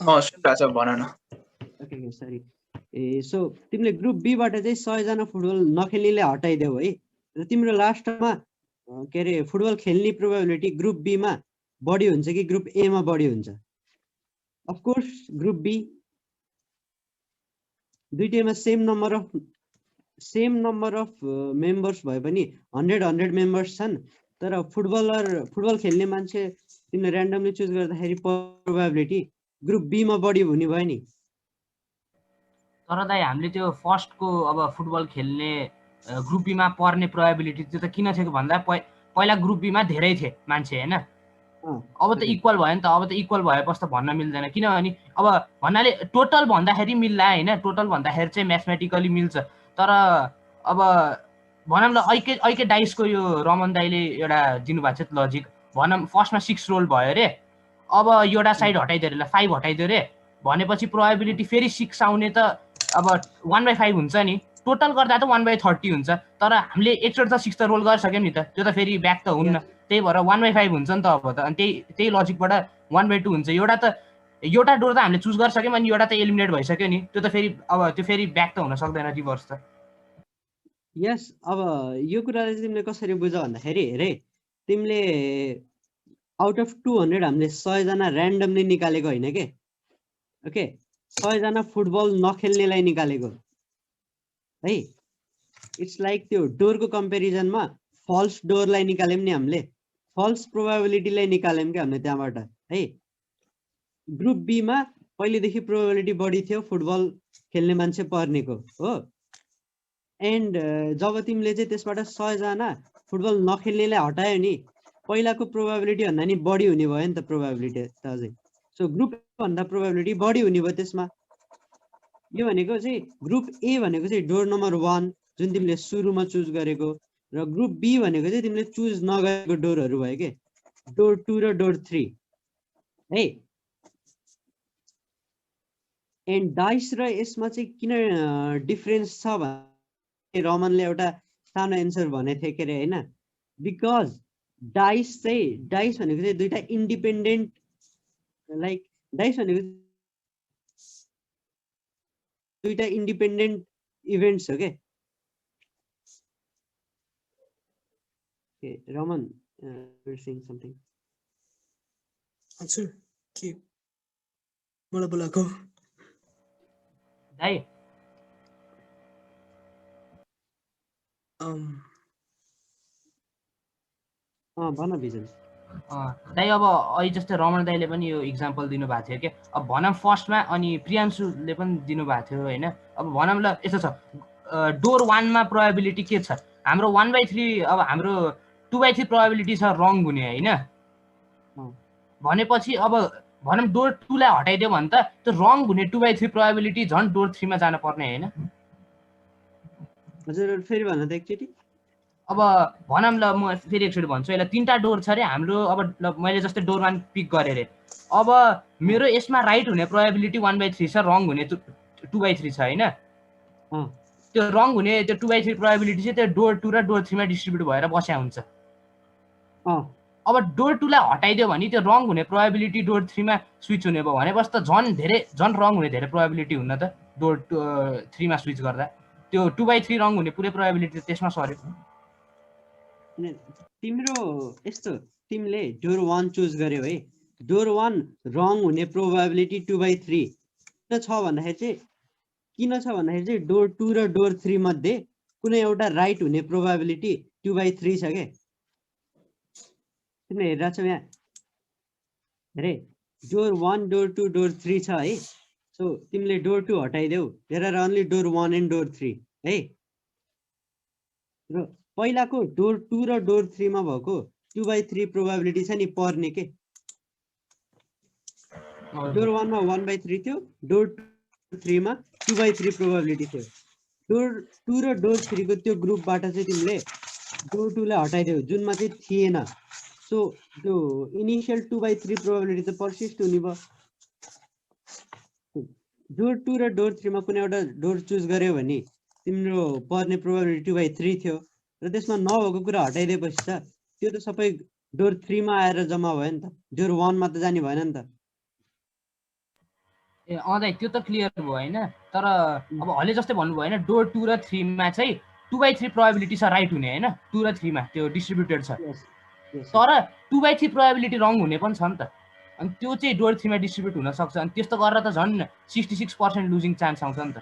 सुनिरहेको छ भन न ओके सरी ए सो तिमीले ग्रुप बी बाट चाहिँ 100 जना फुटबल नखेल्नेले हटाइदेऊ है र तिम्रो लास्टमा के अरे फुटबल खेल्ने प्रोबेबिलिटी ग्रुप बी मा बढी हुन्छ कि ग्रुप ए मा बढी हुन्छ अफ कोर्स ग्रुप बी दुईटैमा सेम नम्बर अफ मेम्बर्स भए पनि 100 मेम्बर्स छन् तर फुटबल खेल्ने मान्छे तिमीले र्यान्डमली चुज गर्दाखेरि प्रोबेबिलिटी ग्रुप बी मा बढी हुने भयो नि तर दाइ हामीले त्यो फर्स्टको अब फुटबल खेल्ने ग्रुप बीमा पर्ने प्रोबेबिलिटी त्यो त किन थियो भन्दा पहिला ग्रुप बीमा धेरै थिए मान्छे हैन अब त इक्वल भयो नि त अब त इक्वल भएपछि त भन्न मिल्दैन किनभने अब भन्नाले टोटल भन्दाखेरि मिल्ला हैन टोटल भन्दाखेरि चाहिँ म्याथमेटिकली मिल्छ तर अब भनौँ ल ऐके डाइसको यो रमन दाइले एउटा दिनुभएको छ लजिक भनौँ फर्स्टमा 6 रोल भयो रे अब एउटा साइड हटाइदियो रे 5 हटाइदियो रे भनेपछि प्रोबेबिलिटी फेरि 6 आउने त अब 1/5 हुन्छ नि टोटल गर्दा त 1/30 हुन्छ तर हामीले एकचोटि त 6 त रोल गरिसक्यौँ नि त त्यो त फेरि ब्याक त हुन्न त्यही भएर 1/5 हुन्छ नि त अब त अनि त्यही लजिकबाट 1/2 हुन्छ एउटा डोर त हामीले चुज गरिसक्यौँ अनि एउटा त एलिमिनेट भइसक्यो नि त्यो त फेरि अब त्यो फेरि ब्याक त हुन सक्दैन रिभर्स त यस अब यो कुरालाई चाहिँ तिमीले कसरी बुझ भन्दाखेरि हेरे तिमीले आउट अफ 200 हामीले 100 जना र्यान्डमली निकालेको होइन के ओके 100 जना फुटबल नखेल्नेलाई निकालेको है इट्स लाइक त्यो डोरको कम्पेरिजनमा फल्स डोरलाई निकाल्यौँ नि हामीले फल्स प्रोबेबिलिटीलाई निकाल्यौँ क्या हामीले त्यहाँबाट है ग्रुप बी मा पहिलेदेखि प्रोबेबिलिटी बढी थियो फुटबल खेल्ने मान्छे पर्नेको हो एन्ड जब तिमीले चाहिँ त्यसबाट 100 जना फुटबल नखेल्नेलाई हटायो नि पहिलाको प्रोबेबिलिटी भन्दा नि बढी हुने भयो नि त प्रोबेबिलिटी त अझै सो ग्रुप भन्दा प्रोबेबिलिटी बढी हुने भयो त्यसमा यो भनेको चाहिँ ग्रुप ए भनेको चाहिँ डोर नम्बर 1 जुन तिमीले सुरुमा चुज गरेको र ग्रुप बी भनेको चाहिँ तिमीले चुज नगरेको डोरहरू भयो के डोर 2 र डोर 3 है एन्ड डाइस र यसमा चाहिँ किन डिफरेन्स छ भने रमनले एउटा सानो एन्सर भनेको थियो के अरे होइन बिकज डाइस भनेको चाहिँ दुईटा इन्डिपेन्डेन्ट लाइक डाइस भनेको दुईटा इन्डिपेन्डेन्ट इभेन्ट्स हो के रमन समथिङ हजुर के मलाई बोलाएको दाइ भन भिजन दाइ अब अहिले जस्तै रमन दाइले पनि यो इक्जाम्पल दिनुभएको थियो कि अब भनौँ फर्स्टमा अनि प्रियांशुले पनि दिनुभएको थियो होइन अब भनौँ ल यस्तो छ डोर 1 मा प्रोबेबिलिटी के छ हाम्रो 1/3 अब हाम्रो 2/3 प्रोबेबिलिटी छ रङ हुने होइन भनेपछि अब भनौँ डोर 2 लाई हटाइदियो भने त त्यो रङ हुने 2/3 प्रोबेबिलिटी झन् डोर 3 मा जान पर्ने होइन हजुर फेरि भन त एकचोटि अब भनौँ ल म फेरि एकचोटि भन्छु यसलाई 3टा डोर छ अरे हाम्रो अब मैले जस्तै डोर 1 पिक गरेँ अरे अब मेरो यसमा राइट हुने प्रोबेबिलिटी 1/3 छ रङ हुने 2/3 छ होइन त्यो रङ हुने त्यो 2/3 प्रोबेबिलिटी चाहिँ त्यो डोर 2 र डोर 3 मा डिस्ट्रिब्युट भएर बस्या हुन्छ अब डोर 2 लाई हटाइदियो भने त्यो रङ हुने प्रोबेबिलिटी डोर 3 मा स्विच हुने भयो भनेपछि त झन् रङ हुने धेरै प्रोबेबिलिटी हुन्न त डोर 3 मा स्विच गर्दा त्यो 2/3 रङ हुने पुरै प्रोबेबिलिटी त्यसमा सर्यो तिम्रो यस्तो तिमीले डोर 1 चुज गर्यौ है डोर 1 रङ हुने प्रोबेबिलिटी 2/3 किन छ भन्दाखेरि चाहिँ डोर 2 र डोर 3 मध्ये कुनै एउटा राइट हुने प्रोबेबिलिटी 2/3 छ के तिमीले हेरिरहेको छौ यहाँ हेरे डोर 1 डोर 2 डोर 3 छ है सो तिमीले डोर 2 हटाइदेऊ there are only door 1 and door 3 है र पहिलाको डोर 2 र डोर 3 मा भएको 2/3 प्रोबेबिलिटी छ नि पर्ने के डोर 1 मा 1/3 थियो, डोर 3 मा 2/3 प्रोबेबिलिटी थियो। डोर 2 र डोर 3 को त्यो ग्रुपबाट चाहिँ तिमीले डोर 2 लाई हटाइदेऊ जुनमा चाहिँ थिएन। सो त्यो इनिशियल 2/3 प्रोबेबिलिटी त पर्सिस्ट हुने भयो। डोर 2 र डोर 3 मा कुनै एउटा डोर चुज गर्यो भने तिम्रो पर्ने प्रोबेबिलिटी 2/3 थियो र त्यसमा नभएको कुरा हटाइदिएपछि त त्यो त सबै डोर 3 मा आएर जम्मा भयो नि त, डोर 1 मा त जाने भएन नि त। ए दाइ त्यो त क्लियर भयो होइन, तर अब हले जस्तै भन्नुभयो होइन डोर 2 र 3 मा चाहिँ 2/3 प्रोबेबिलिटी छ राइट हुने होइन, 2 र 3 मा त्यो डिस्ट्रिब्युटेड छ, तर 2/3 प्रोबेबिलिटी रङ हुने पनि छ नि त। अनि त्यो चाहिँ डोर 3 मा डिस्ट्रिब्युट हुन सक्छ, अनि त्यस्तो गरेर त झन् 66% लुजिङ चान्स आउँछ नि त।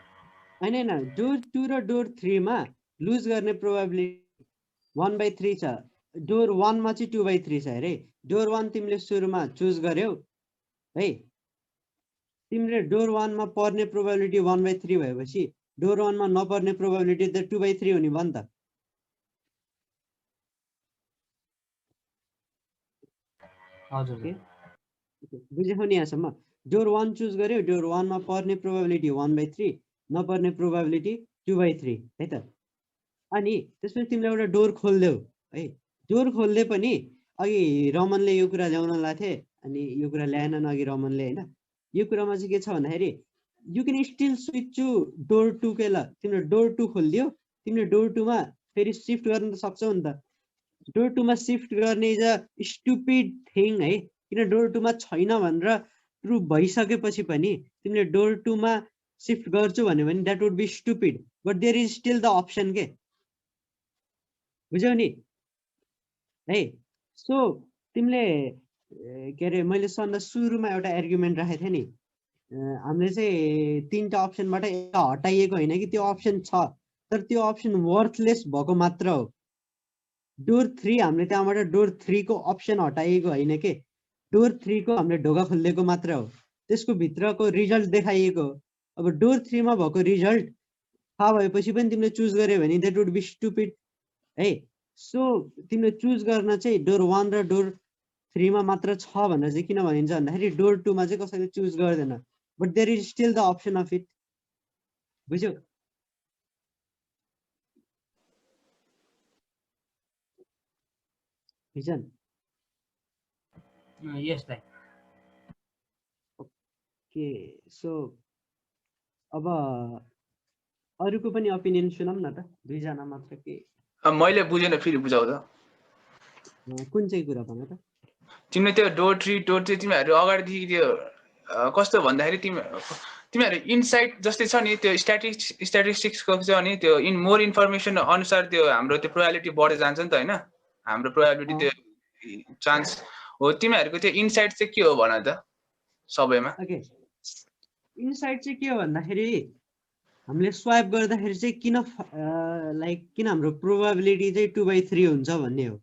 होइन डोर 2 र डोर 3 मा लुज गर्ने प्रोबेबिलिटी 1/3 छ, डोर 1 मा चाहिँ 2/3 छ अरे। डोर 1 तिमीले सुरुमा चुज गर्यौ है, तिमीले डोर 1 मा पर्ने प्रोबेबिलिटी 1/3 भएपछि डोर 1 मा नपर्ने प्रोबेबिलिटी त 2/3 हुने भयो नि त। हजुर बुझ्यौ नि यहाँसम्म? डोर 1 चुज गर्यो, डोर 1 मा पर्ने प्रोबेबिलिटी 1/3, नपर्ने प्रोबेबिलिटी 2/3 है त। अनि त्यसपछि तिमीले एउटा डोर खोल्देऊ है, डोर खोल्दै पनि अघि रमनले यो कुरा ल्याउन लाथे अनि यो कुरा ल्याएनन् अघि रमनले होइन। यो कुरामा चाहिँ के छ भन्दाखेरि you can still switch to door 2 के ल, तिम्रो डोर 2 खोलिदियो, तिमीले डोर 2 मा फेरि सिफ्ट गर्न त सक्छौ नि त। डोर 2 मा सिफ्ट गर्ने इज अ स्टुपिड थिङ है, किन डोर 2 मा छैन भनेर प्रुभ भइसकेपछि पनि तिमीले डोर 2 मा सिफ्ट गर्छु भन्यो भने that would be stupid, but there is still the option के। बुझ्यौ नि है? सो तिमीले के अरे मैले सन्दा सुरुमा एउटा आर्गुमेन्ट राखेको थिएँ नि, हामीले चाहिँ 3टा अप्सनबाट एउटा हटाइएको होइन कि त्यो अप्सन छ, तर त्यो अप्सन वर्थलेस भएको मात्र हो। डोर 3 हामीले त्यहाँबाट डोर 3 को अप्सन हटाइएको होइन के, डोर 3 को हामीले ढोका खोलिदिएको मात्र हो, त्यसको भित्रको रिजल्ट देखाइएको हो। अब डोर 3 मा भएको रिजल्ट थाहा भएपछि पनि तिमीले चुज गर्यो भने द्याट वुड बी स्टुपिड है। सो तिमीले चुज गर्न चाहिँ डोर 1 र डोर 3 मा मात्र छ भनेर चाहिँ किन भनिन्छ भन्दाखेरि डोर 2 मा चाहिँ कसैले चुज गर्दैन, but there is still the option of it. बुझ्यौ? भिजन यस दाइ। ओके, सो अब अरूको पनि ओपिनियन सुनौँ न त, दुईजना मात्र के। मैले बुझेन, फेरि बुझाउ त। कुन चाहिँ कुरा भन त? तिमीले त्यो डोर 3 तिमीहरू अगाडिदेखि त्यो कस्तो भन्दाखेरि तिमीहरू इनसाइट जस्तै छ नि, त्यो स्ट्याटिस्टिक्सको छ नि, त्यो मोर इन्फर्मेसन अनुसार त्यो हाम्रो त्यो प्रोबेबिलिटी बढ्दै जान्छ नि त होइन, हाम्रो प्रोबेबिलिटी त्यो चान्स हो। तिमीहरूको त्यो इनसाइट चाहिँ के हो भन त सबैमा? ओके, इनसाइट चाहिँ के हो भन्दाखेरि हामीले स्वाइप गर्दाखेरि चाहिँ किन लाइक किन हाम्रो प्रोबेबिलिटी चाहिँ 2/3 हुन्छ भन्ने हो।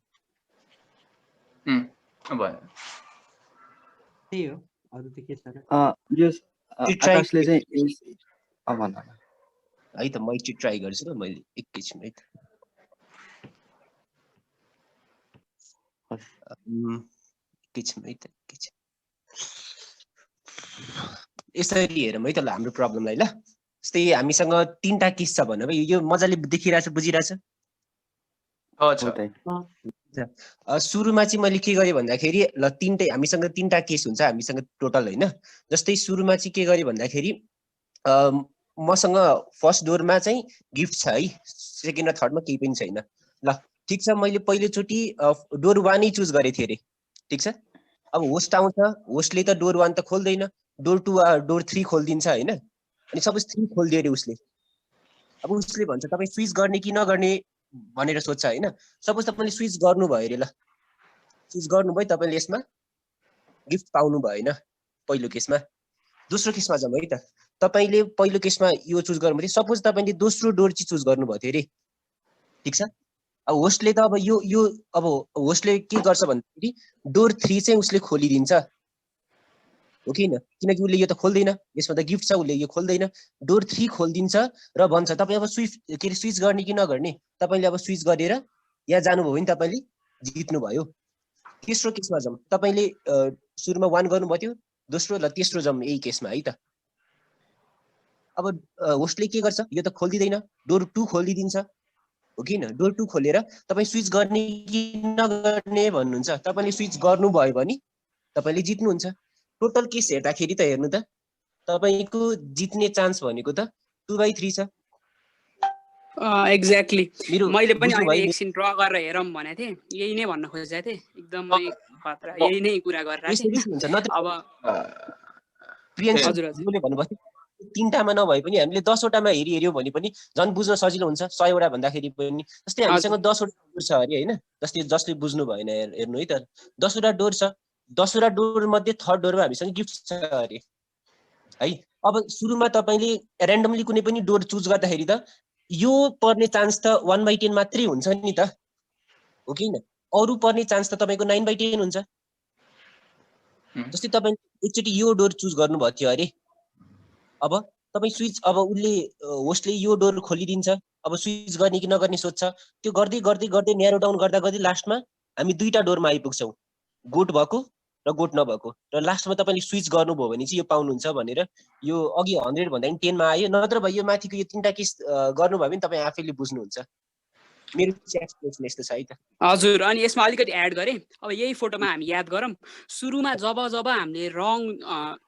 त्यही हो, अरू त के छ र? यो आकाशले चाहिँ भन है त, म एकचोटि ट्राई गर्छु न, मैले एकैछिन है त। एकैछिन है त, एकैछिन। यसरी हेरौँ है त ल हाम्रो प्रब्लमलाई। ल जस्तै हामीसँग 3टा केस छ भन्नु भयो, यो मजाले देखिरहेछ, बुझिरहेछ? सुरुमा चाहिँ मैले के गरेँ भन्दाखेरि ल हामीसँग 3टा केस हुन्छ हामीसँग टोटल होइन। जस्तै सुरुमा चाहिँ के गरेँ भन्दाखेरि मसँग फर्स्ट डोरमा चाहिँ गिफ्ट छ है, सेकेन्ड र थर्डमा केही पनि छैन। ल ठिक छ, मैले पहिलोचोटि डोर 1 नै चुज गरेको थिएँ अरे, ठिक छ। अब होस्ट आउँछ, होस्टले त डोर 1 त खोल्दैन, डोर 2 डोर 3 खोलिदिन्छ होइन। अनि सपोज 3 खोलिदियो अरे उसले, अब उसले भन्छ तपाईँ स्विच गर्ने कि नगर्ने भनेर सोध्छ होइन। सपोज तपाईँले स्विच गर्नुभयो अरे, ल स्विच गर्नुभयो, तपाईँले यसमा गिफ्ट पाउनु भएन पहिलो केसमा। दोस्रो केसमा जाउँ है त, तपाईँले पहिलो केसमा यो चुज गर्नुभयो, सपोज तपाईँले दोस्रो डोर चाहिँ चुज गर्नुभएको थियो अरे, ठिक छ। अब होस्टले त अब यो अब होस्टले के गर्छ भन्दाखेरि डोर 3 चाहिँ उसले खोलिदिन्छ हो कि होइन, किनकि उसले यो त खोल्दैन, यसमा त गिफ्ट छ, उसले यो खोल्दैन। डोर 3 खोलिदिन्छ र भन्छ तपाईँ अब स्विच गर्ने कि नगर्ने। तपाईँले अब स्विच गरेर यहाँ जानुभयो भने तपाईँले जित्नुभयो। तेस्रो केसमा जाउँ, तपाईँले सुरुमा 1 गर्नुभएको थियो, दोस्रो र तेस्रो जाउँ यही केसमा है त। अब होस्टले के गर्छ, यो त खोलिदिँदैन, डोर 2 खोलिदिन्छ हो कि हैन। डोर 2 खोलेर तपाईँ स्विच गर्ने कि नगर्ने भन्नुहुन्छ, तपाईँले स्विच गर्नुभयो भने तपाईँले जित्नुहुन्छ। टोटल केस हेर्दाखेरि त हेर्नु त तपाईँको जित्ने चान्स भनेको त 2/3 छ। एक्ज्याक्टली मैले पनि बुझ्नु अहिले भयो एकछिन ड्र गरेर हेरौँ भनेको थिएँ, यही नै भन्न खोजेको थिएँ, एकदमै खतरा यही नै कुरा गरेर थिएँ हुन्छ। नत्र अब प्रियन्स हजुर हजुर ले भन्नुभयो 3टामा नभए पनि हामीले 10वटामा हेऱ्यौँ भने पनि झन् बुझ्न सजिलो हुन्छ 100वटा भन्दाखेरि पनि। जस्तै हामीसँग 10वटा डोर छ अरे हैन, जसले बुझ्नु भएन हेर्नु है त, 10वटा डोर छ, 10वटा डोर मध्ये थर्ड डोरमा हामीसँग गिफ्ट छ अरे है। अब सुरुमा तपाईले र्यान्डमली कुनै पनि डोर चुज गर्दाखेरि त यो पर्ने चान्स त 1/10 मात्रै हुन्छ नि त हो कि हैन। अरु पर्ने चान्स त तपाईको 9/10 हुन्छ। जस्तै तपाईले एकचोटी यो डोर चुज गर्नुभएको थियो अरे, अब तपाई स्विच अब उले होस्टले यो डोर खोलिदिन्छ, अब स्विच गर्ने कि नगर्ने सोध्छ। त्यो गर्दै गर्दै गर्दै न्यारो डाउन गर्दा गर्दै लास्टमा हामी दुईटा डोरमा आइपुग्छौं, गोट भएको र गोट नभएको, र लास्टमा तपाईले स्विच गर्नुभयो भने चाहिँ यो पाउनुहुन्छ भनेर यो अघि 100 भन्दा नि 10 मा आयो। नत्र भए यो माथिको यो तीनटा केस गर्नुभयो भने तपाई आफैले बुझ्नुहुन्छ। मेरो एक्सप्लेनेसन यस्तो छ है त। हजुर, अनि यसमा अलिकति एड गरे। अब यही फोटोमा हामी याद गरौँ, सुरुमा जब हामीले रङ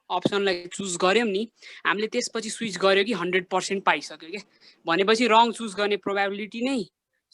अप्सनलाई चुज गर्यौं नि, हामीले त्यसपछि स्विच गर्यो कि 100% पाइसक्यो के। भनेपछि रङ चुज गर्ने प्रोबेबिलिटी नै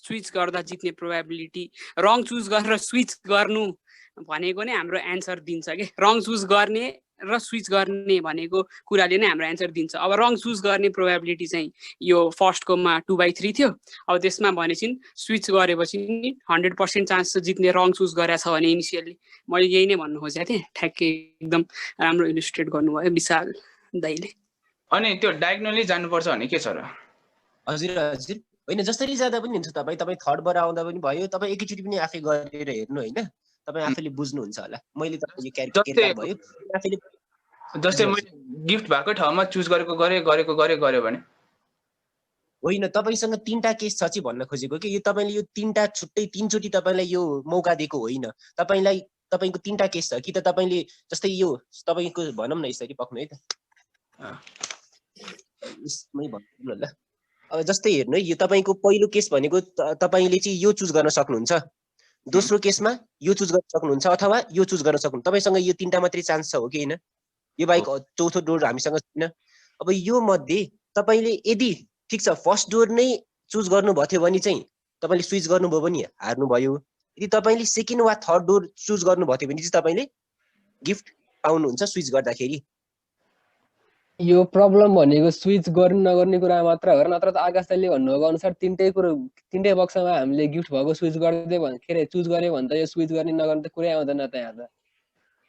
स्विच गर्दा जित्ने प्रोबेबिलिटी, रङ चुज गरेर स्विच गर्नु भनेको नै हाम्रो एन्सर दिन्छ के। रङ चुज गर्ने र स्विच गर्ने भनेको कुराले नै हाम्रो एन्सर दिन्छ। अब रङ चुज गर्ने प्रोबेबिलिटी चाहिँ यो फर्स्टकोमा 2/3 थियो। अब त्यसमा भनेपछि स्विच गरेपछि 100% चान्स जित्ने रङ चुज गरेछ भने इनिसियली मैले यही नै भन्नु खोजेको थिएँ। ठ्याक्कै एकदम राम्रो इलिस्ट्रेट गर्नुभयो विशाल दाइले। अनि त्यो डायगोनली जानुपर्छ भने के छ र? हजुर हजुर, होइन जसरी जाँदा पनि हुन्छ। तपाईँ थर्डबाट आउँदा पनि भयो, तपाईँ एकैचोटि पनि आफै गरेर हेर्नु होइन, तपाईँ आफैले बुझ्नुहुन्छ होला। मैले तपाईँ यो क्यारेक्टर भयो आफैले। जस्तै मैले गिफ्ट भएको ठाउँमा चुज गरेको गरे भने होइन, तपाईसँग 3टा केस छ चाहिँ भन्न खोजेको कि यो तपाईले यो 3टा छुट्टै 3चोटि तपाईलाई यो मौका दिएको होइन। तपाईलाई तपाईको 3टा केस छ कि त तपाईले जस्तै यो तपाईको भनौं न यसरी पक्नु है त। यसमै भन्नु ल। अब जस्तै हेर्नु है, यो तपाईको पहिलो केस भनेको तपाईले चाहिँ यो चुज गर्न सक्नुहुन्छ, दोस्रो केसमा यो चुज गर्न सक्नुहुन्छ अथवा यो चुज गर्न सक्नुहुन्छ। तपाईसँग यो 3टा मात्रै चान्स छ हो कि हैन। यो बाइक चौथो डोर हामीसँग छैन। अब यो मध्ये तपाईले यदि ठीक छ फर्स्ट डोर नै चुज गर्नुभएको थियो भने चाहिँ तपाईले स्विच गर्नुभयो भने हार्नुभयो। यदि तपाईले सेकेन्ड वा थर्ड डोर चुज गर्नुभएको थियो भने चाहिँ तपाईले गिफ्ट पाउनुहुन्छ स्विच गर्दाखेरि। यो प्रब्लम भनेको स्विच गर्नु नगर्ने कुरा मात्र हो, नत्र त आकाश दाइले भन्नुभएको अनुसार तीनटै बक्समा हामीले गिफ्ट भएको स्विच गर्दै के अरे चुज गर्यो भने त यो स्विच गर्ने नगर्ने त कुरै आउँदैन त यहाँ त।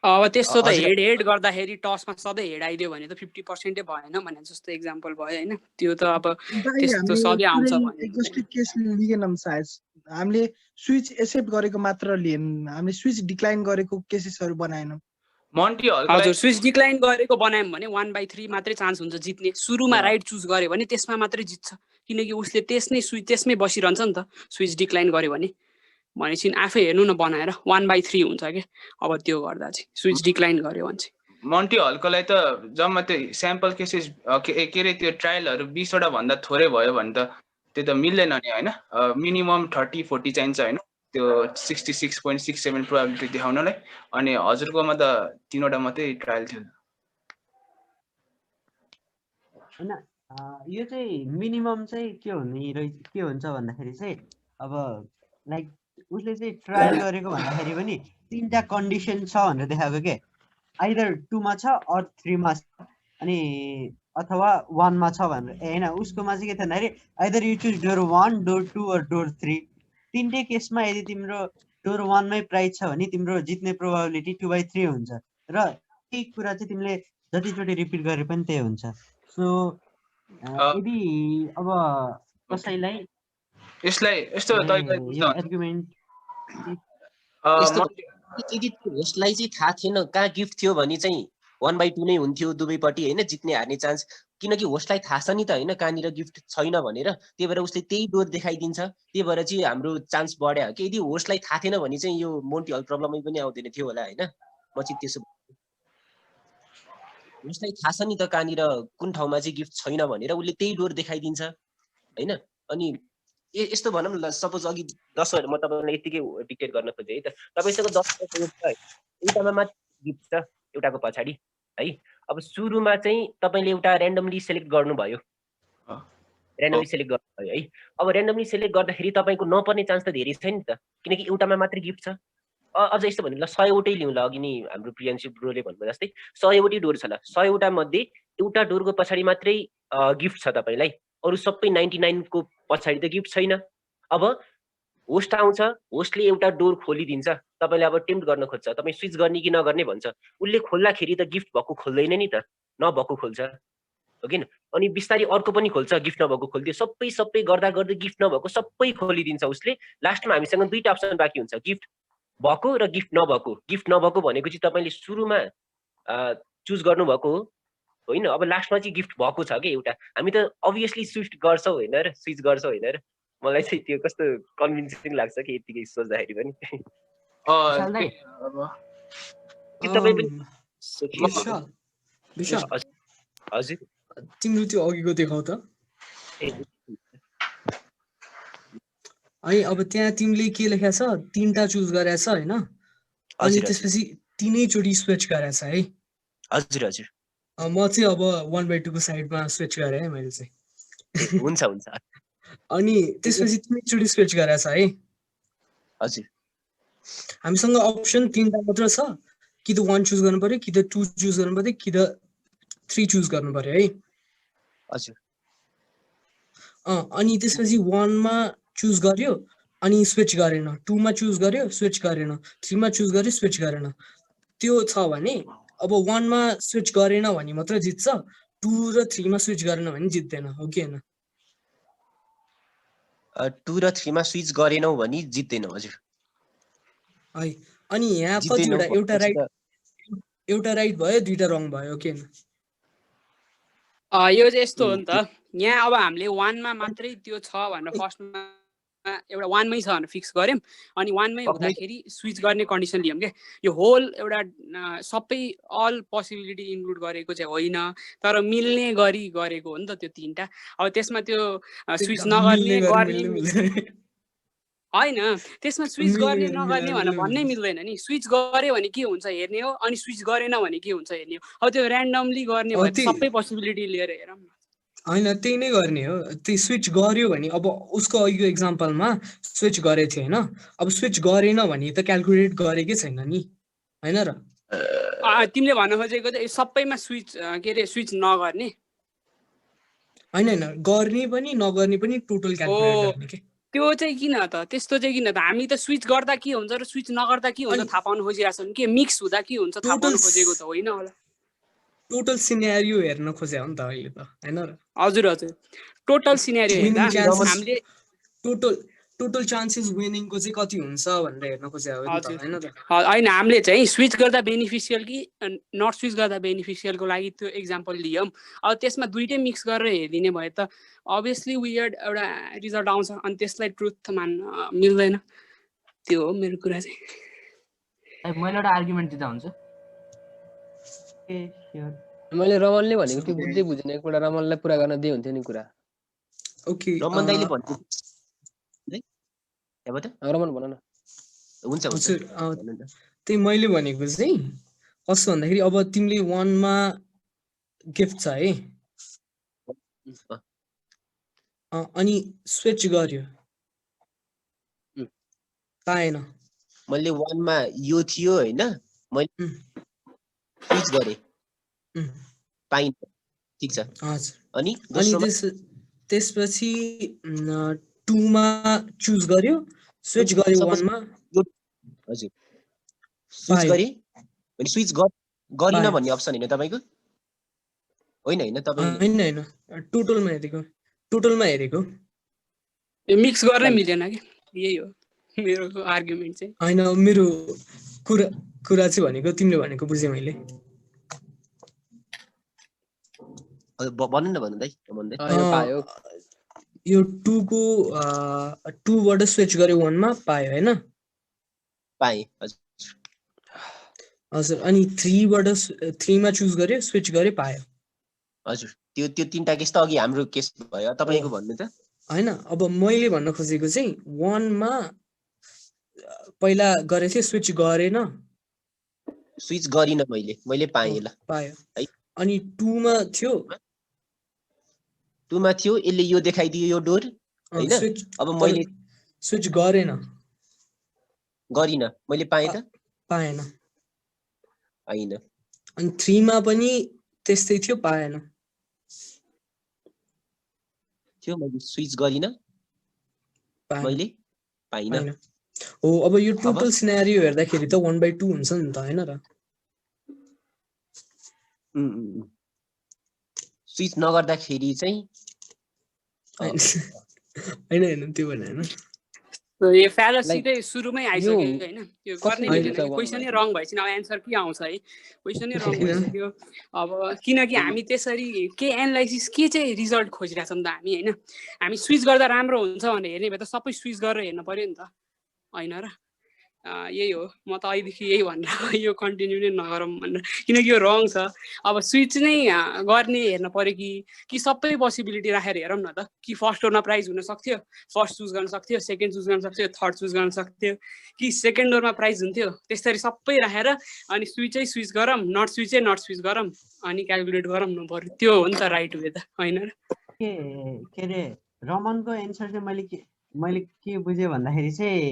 अब त्यस्तो त हेड गर्दाखेरि टसमा सधैँ हेड आइदियो भने त 50% भएन भने जस्तो एक्जाम्पल भयो हैन। त्यो त अब त्यस्तो सधैँ आउँछ भने एक्जस्टिभ केस लिएनौं सायद। हामीले स्विच एक्सेप्ट गरेको मात्र लिएन, हामीले स्विच डिक्लाइन गरेको केसेसहरु बनाएनौं। मन्टी हलको हजुर, स्विच डिक्लाइन गरेको बनायौं भने 1/3 मात्रै चान्स हुन्छ जित्ने। सुरुमा राइट चुज गर्यो भने त्यसमा मात्रै जित्छ, किनकि उसले त्यसमै बसिरहन्छ नि त। स्विच डिक्लाइन गर्यो भने भनेपछि आफै हेर्नु न बनाएर 1/3 हुन्छ के। अब त्यो गर्दा चाहिँ स्विच डिक्लाइन गर्यो भने चाहिँ मन्टी हलकोलाई त जम्मा त्यो स्याम्पल केसेस के रे त्यो ट्रायलहरु 20वटा भन्दा थोरै भयो भने त त्यो त मिल्दैन नि हैन। मिनिमम 30-40 चाहिन्छ हैन, त्यो 66.67 प्रोबेबिलिटी देखाउनलाई। अनि हजुरकोमा त 3वटा मात्रै ट्रायल थियो हैन। यो चाहिँ मिनिमम चाहिँ के हुन्छ भन्दाखेरि चाहिँ अब लाइक उसले चाहिँ ट्रायल गरेको भन्दाखेरि पनि 3टा कन्डिसन छ भनेर देखाएको के। आइदर 2 मा छ अर 3 मा छ, अनि अथवा 1 मा छ भनेर। हैन, उसकोमा चाहिँ के थियो भन्दाखेरि either you choose door 1, door 2 or door 3। तीनटै केसमा यदि तिम्रो डोर 1 मै प्राइज छ भने तिम्रो जित्ने प्रोबेबिलिटी 2/3 हुन्छ। र यही कुरा चाहिँ तिमीले जतिचोटि रिपिट गरे पनि त्यही हुन्छ। सो यदि अब कसैलाई यसलाई यस्तो यो आर्गुमेन्ट यदि होस्टलाई चाहिँ थाहा थिएन कहाँ गिफ्ट थियो भने चाहिँ 1/2 नै हुन्थ्यो दुवैपट्टि हैन, जित्ने हार्ने चान्स। किनकि होस्टलाई थाहा छ नि त हैन कहाँनिर गिफ्ट छैन भनेर, त्यही भएर उसले त्यही डोर देखाइदिन्छ। त्यही भएर चाहिँ हाम्रो चान्स बढ्यो कि यदि होस्टलाई थाहा थिएन भने चाहिँ यो मोन्टी हल प्रब्लमै पनि आउँदैन थियो होला हैन। म चाहिँ त्यसो उसलाई थाहा छ नि त कहाँनिर कुन ठाउँमा चाहिँ गिफ्ट छैन भनेर उसले त्यही डोर देखाइदिन्छ होइन। अनि यस्तो भनौँ न, सपोज अघि 10 म तपाईँलाई यतिकै डिक्टेट गर्न खोजेँ है त। तपाईँसँग 10 छ, एउटामा मात्र गिफ्ट छ, एउटाको पछाडि है। अब सुरुमा चाहिँ तपाईँले एउटा ऱ्यान्डमली सेलेक्ट गर्नुभयो, ऱ्यान्डमली सेलेक्ट गर्नुभयो है। अब ऱ्यान्डमली सेलेक्ट गर्दाखेरि तपाईँको नपर्ने चान्स त धेरै छ नि त, किनकि एउटामा मात्रै गिफ्ट छ। अझ यस्तो भन्नु ल, 100 वटै लिउँ ल, अघि नि हाम्रो प्रियांशु ब्रोले भन्नु जस्तै 100 वटै डोर छ ल, 100 वटा मध्ये एउटा डोरको पछाडि मात्रै गिफ्ट छ तपाईँलाई, अरू सबै 99 को पछाडि त गिफ्ट छैन। अब होस्ट आउँछ, होस्टले एउटा डोर खोलिदिन्छ, तपाईँले अब टेम्प्ट गर्न खोज्छ, तपाईँ स्विच गर्ने कि नगर्ने भन्छ। उसले खोल्दाखेरि त गिफ्ट भएको खोल्दैन नि त, नभएको खोल्छ हो किन। अनि बिस्तारै अर्को पनि खोल्छ, गिफ्ट नभएको खोलिदियो, सबै गर्दा गर्दै गिफ्ट नभएको सबै खोलिदिन्छ उसले। लास्टमा हामीसँग दुईटा अप्सन बाँकी हुन्छ, गिफ्ट भएको र गिफ्ट नभएको। गिफ्ट नभएको भनेको चाहिँ तपाईँले सुरुमा चुज गर्नुभएको हो होइन। अब लास्टमा चाहिँ गिफ्ट भएको छ कि एउटा, हामी त अभियसली स्विच गर्छौँ होइन र, स्विच गर्छौँ होइन र। मलाई चाहिँ त्यो कस्तो कन्भिन्सिङ लाग्छ कि यतिकै सोच्दाखेरि पनि। हजुर तिम्रो त्यो अघिको देखाउ त है। अब त्यहाँ तिमीले के लेखेको छ, 3टा चुज गरेछ होइन, अनि त्यसपछि 3चोटि स्विच गरेछ है। हजुर हजुर। म चाहिँ अब 1/2 को साइडमा स्विच गरेँ है मैले चाहिँ। हुन्छ हुन्छ। अनि त्यसपछि 3चोटि स्विच गरेछ है। हजुर। हामीसँग अप्सन 3टा मात्र छ, कि त 1 चुज गर्नु पर्यो, कि त 2 चुज गर्नु पर्यो, कि त 3 चुज गर्नु पर्यो है। हजुर। अनि त्यसपछि 1 मा चुज गर्यो अनि स्विच गरेन, 2 मा चुज गर्यो स्विच गरेन, 3 मा चुज गर्यो स्विच गरेन। त्यो छ भने अब 1 मा स्विच गरेन भने मात्र जित्छ, 2 र 3 मा स्विच गरेन भने जित्दैन, हो कि हैन? 2 र 3 मा स्विच गरेनौ भने जित्दैनौ। हजुर है। अनि यहाँ कतिवटा, एउटा राइट भयो, 2टा रङ भयो के हैन? यो चाहिँ यस्तो हो नि त, यहाँ अब हामीले 1 मा मात्रै त्यो छ भनेर फर्स्टमा एउटा 1 मै छ भनेर फिक्स गर्यौँ, अनि 1 मै हुँदाखेरि स्विच गर्ने कन्डिसन लियौँ के। यो होल एउटा सबै अल पोसिबिलिटी इन्क्लुड गरेको चाहिँ होइन, तर मिल्ने गरी गरेको हो नि त त्यो 3टा। अब त्यसमा त्यो स्विच नगर्ने गर्ने होइन, त्यसमा स्विच गर्ने नगर्ने भनेर भन्नै मिल्दैन नि। स्विच गऱ्यो भने के हुन्छ हेर्ने हो, अनि स्विच गरेन भने के हुन्छ हेर्ने हो। अब त्यो ऱ्यान्डमली गर्ने भए सबै पोसिबिलिटी लिएर हेरौँ न। होइन, त्यही नै गर्ने हो। त्यो स्विच गर्यो भने, अब उसको अघिको एक्जाम्पलमा स्विच गरेको थियो होइन, अब स्विच गरेन भने त क्यालकुलेट गरेकै छैन नि होइन र। तिमीले भन्न खोजेको चाहिँ सबैमा स्विच के अरे स्विच नगर्ने होइन, गर्ने पनि नगर्ने पनि टोटल क्यालकुलेट गर्ने के। त्यो चाहिँ किन त, त्यस्तो चाहिँ किन त? हामी त स्विच गर्दा के हुन्छ र स्विच नगर्दा के हुन्छ थाहा पाउनु खोजिरहेको छौँ कि, मिक्स हुँदा के हुन्छ थाहा पाउनु खोजेको त होइन होला। टोटल सिनेरियो हेर्न खोजे हो नि त अहिले त हैन र। हजुर हजुर, टोटल सिनेरियो हेर्दा हामीले टोटल चान्सेस विनिङको चाहिँ कति हुन्छ भनेर हेर्न खोजे हो नि त हैन र। हैन, हामीले चाहिँ स्विच गर्दा बेनिफिसियल कि नट स्विच गर्दा बेनिफिसियलको लागि त्यो एक्जाम्पल लियौँ। अब त्यसमा दुइटै मिक्स गरेर हेरिदिने भए त अभियसली वियर्ड एउटा रिजल्ट आउँछ, अनि त्यसलाई ट्रुथ मान्न मिल्दैन। त्यो हो मेरो कुरा चाहिँ। मैले एउटा आर्गुमेन्ट दिँदा हुन्छ? मैले रमनले भनेको त्यो बुझ्दै बुझेन, एकपल्ट रमनलाई पुरा गर्न दिए हुन्थ्यो नि कुरा। ओके, रमन दाइले भन्नु रमन भन न। हुन्छ हुन्छ। त्यही मैले भनेको चाहिँ कस्तो भन्दाखेरि, अब तिमीले 1 मा गिफ्ट छ है, अनि स्विच गर्यो पाएन। मैले 1 मा यो थियो होइन, मैले स्विच गरेँ पाइन, ठीक छ। अनि त्यसपछि 2 मा चुज गर्यो स्विच गर्यो 1 मा। हजुर, स्विच गरे भने स्विच गरिन भन्ने अप्सन हैन तपाईको? होइन हैन तपाई हैन टोटलमा हेरेको मिक्स गर्नै मिलेन के, यही हो मेरो आर्गुमेन्ट चाहिँ। हैन, मेरो कुरा चाहिँ भनेको तिमीले भनेको बुझे मैले। भन्नु न भन्नु दाइ, भन्दै यो 2 को 2 बाट स्विच गर्यो 1 मा पायो हैन? पाए। हजुर। हजुर अनि 3 बाट 3 मा चुज गरे स्विच गरे पायो हजुर त्यो त्यो तीनटा केस त अघि हाम्रो केस भयो तपाईको भन्नु त हैन अब मैले भन्न खोजेको चाहिँ 1 मा पहिला गरे थिए स्विच गरेन स्विच गरिन मैले पाएँ ल पायो है अनि 2 मा थियो 2 मा थियो यसले यो देखाइदियो यो डोर हैन स्विच अब मैले स्विच गरेन गरिन मैले पाएँ त पाएन हैन अनि 3 मा पनि त्यस्तै थियो पाएन थियो मैले स्विच गरिन मैले पाइन हो अब यो टोटल सिनेरियो हेर्दाखेरि त 1/2 हुन्छ नि त हैन र स्विच नगर्दाखेरि चाहिँ हैन त्यो भने हैन यो फ्यालसी चाहिँ सुरुमै आइसक्यो हैन यो गर्ने मिलेन क्वेशनै रङ भएपछि अब एन्सर के आउँछ है क्वेशनै रङ भइसक्यो अब किनकि हामी त्यसरी के एनालाइसिस के चाहिँ रिजल्ट खोजिरहेछौँ त हामी हैन हामी स्विच गर्दा राम्रो हुन्छ भनेर हेर्ने भए त सबै स्विच गरेर हेर्न पर्यो नि त हैन र यही हो म त अहिलेदेखि यही भनेर यो कन्टिन्यू नै नगरौँ भनेर किनकि यो रङ छ अब स्विच नै गर्ने हेर्न पर्यो कि सबै पोसिबिलिटी राखेर हेरौँ न त कि फर्स्ट डोरमा प्राइज हुन सक्थ्यो फर्स्ट चुज गर्न सक्थ्यो सेकेन्ड चुज गर्न सक्थ्यो थर्ड चुज गर्न सक्थ्यो कि सेकेन्ड डोरमा प्राइज हुन्थ्यो त्यसरी सबै राखेर अनि स्विचै स्विच गरौँ नट स्विच गरौँ अनि क्यालकुलेट गरौँ न पर्यो त्यो हो नि त राइट वे त होइन र के अरे रमनको एन्सर चाहिँ मैले के बुझेँ भन्दाखेरि चाहिँ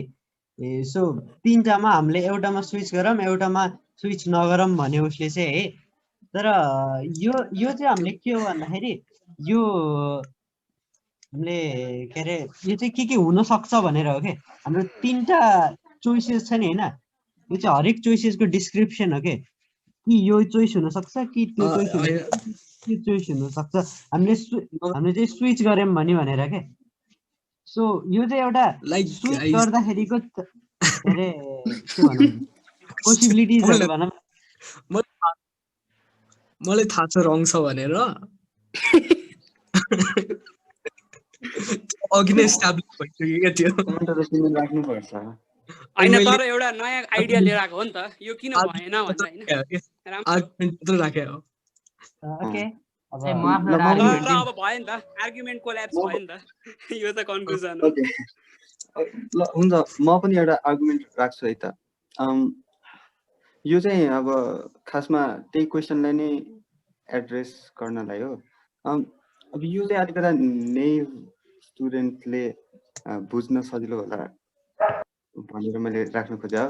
सो तीनटामा हामीले एउटामा स्विच गरौँ एउटामा स्विच नगरौँ भन्यो उसले चाहिँ है तर यो चाहिँ हामीले के हो भन्दाखेरि यो हामीले के अरे यो चाहिँ के हुनसक्छ भनेर हो कि हाम्रो तीनटा चोइसेस छ नि होइन यो चाहिँ हरेक चोइसेसको डिस्क्रिप्सन हो कि यो चोइस हुनसक्छ कि त्यो चोइस हुनसक्छ हामीले चाहिँ स्विच गऱ्यौँ भनेर के सो यो चाहिँ एउटा स्विच गर्दाखेरिको के अरे के भनौँ पोसिबिलिटिजहरू भनौँ मलाई थाहा छ रङ छ भनेर अघि नै एस्टाब्लिस भइसक्यो क्या त्यो राख्नुपर्छ हैन तर एउटा नयाँ आइडिया लिएर आएको हो नि त यो किन भएन भनेर हैन आर्गुमेन्ट मात्र राखे हो ओके अब भयो नि त आर्गुमेन्ट कोल्याप्स भयो नि त यो त कन्क्लुजन हो ल हुन्छ म पनि एउटा आर्गुमेन्ट राख्छु है त यो चाहिँ अब खासमा त्यही क्वेसनलाई नै एड्रेस गर्नलाई हो अब यो चाहिँ अलिकता नेभ स्टुडेन्टले बुझ्न सजिलो होला भनेर मैले राख्नु खोजेँ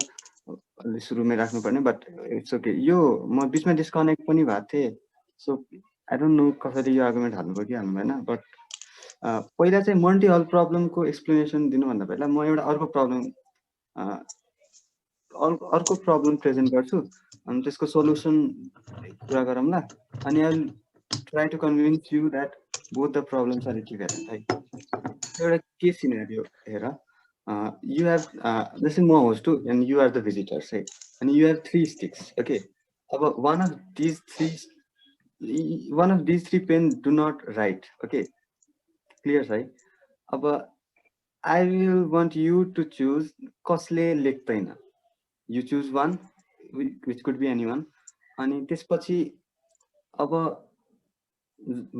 अलि सुरुमै राख्नुपर्ने बट इट्स ओके यो म बिचमा डिस्कनेक्ट पनि भएको थिएँ सो आई डोन्ट नो कसरी यो आर्गुमेन्ट हाल्नुभयो कि हाल्नु भएन बट पहिला चाहिँ मल्टी हल प्रब्लमको एक्सप्लेनेसन दिनुभन्दा पहिला म एउटा अर्को प्रब्लम प्रेजेन्ट गर्छु अनि त्यसको सोल्युसन कुरा गरौँला अनि I will try to convince you that both the problems are equivalent है एउटा के सिनेरियो हेर you have this is more host too and you are the visitors say and you have 3 sticks okay about one of these three pens do not write okay clear right about I will want you to choose कसले लेख्दैन you choose one which could be anyone अनि त्यसपछि अब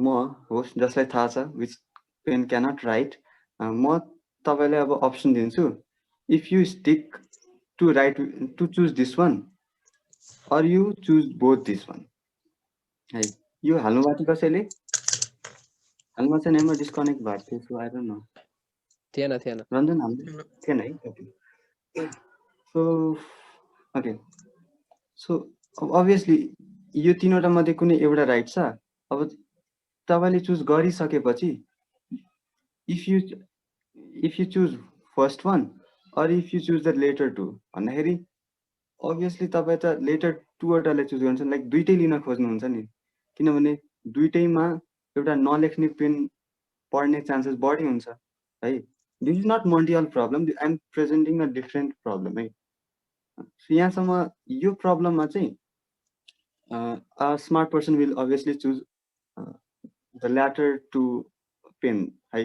म host जसलाई थाहा छ which pen cannot write म तपाईलाई अब अप्सन दिन्छु if you stick to choose this one or you choose both this one है यो हाल्नुभएको थियो कसैले हाल्नुमा चाहिँ म डिस्कनेक्ट भएको थिएँ सो आई डोन्ट नो थिएन रञ्जन हाल्नु थिएन है सो ओके सो अभियसली यो तीनवटा मध्ये कुनै एउटा राइट छ अब तपाईले चुज गरिसकेपछि if you choose first one or if you choose the later two भन्दाखेरि obviously तपाई त later two वटाले चुज गर्नुहुन्छ लाइक दुईटै लिन खोज्नुहुन्छ नि किनभने दुईटैमा एउटा नलेख्ने पेन पढ्ने चान्सेस बढी हुन्छ है this is not multiple problem I am presenting a different problem है यहाँसम्म यो प्रब्लममा चाहिँ a smart person will obviously choose the latter two pen है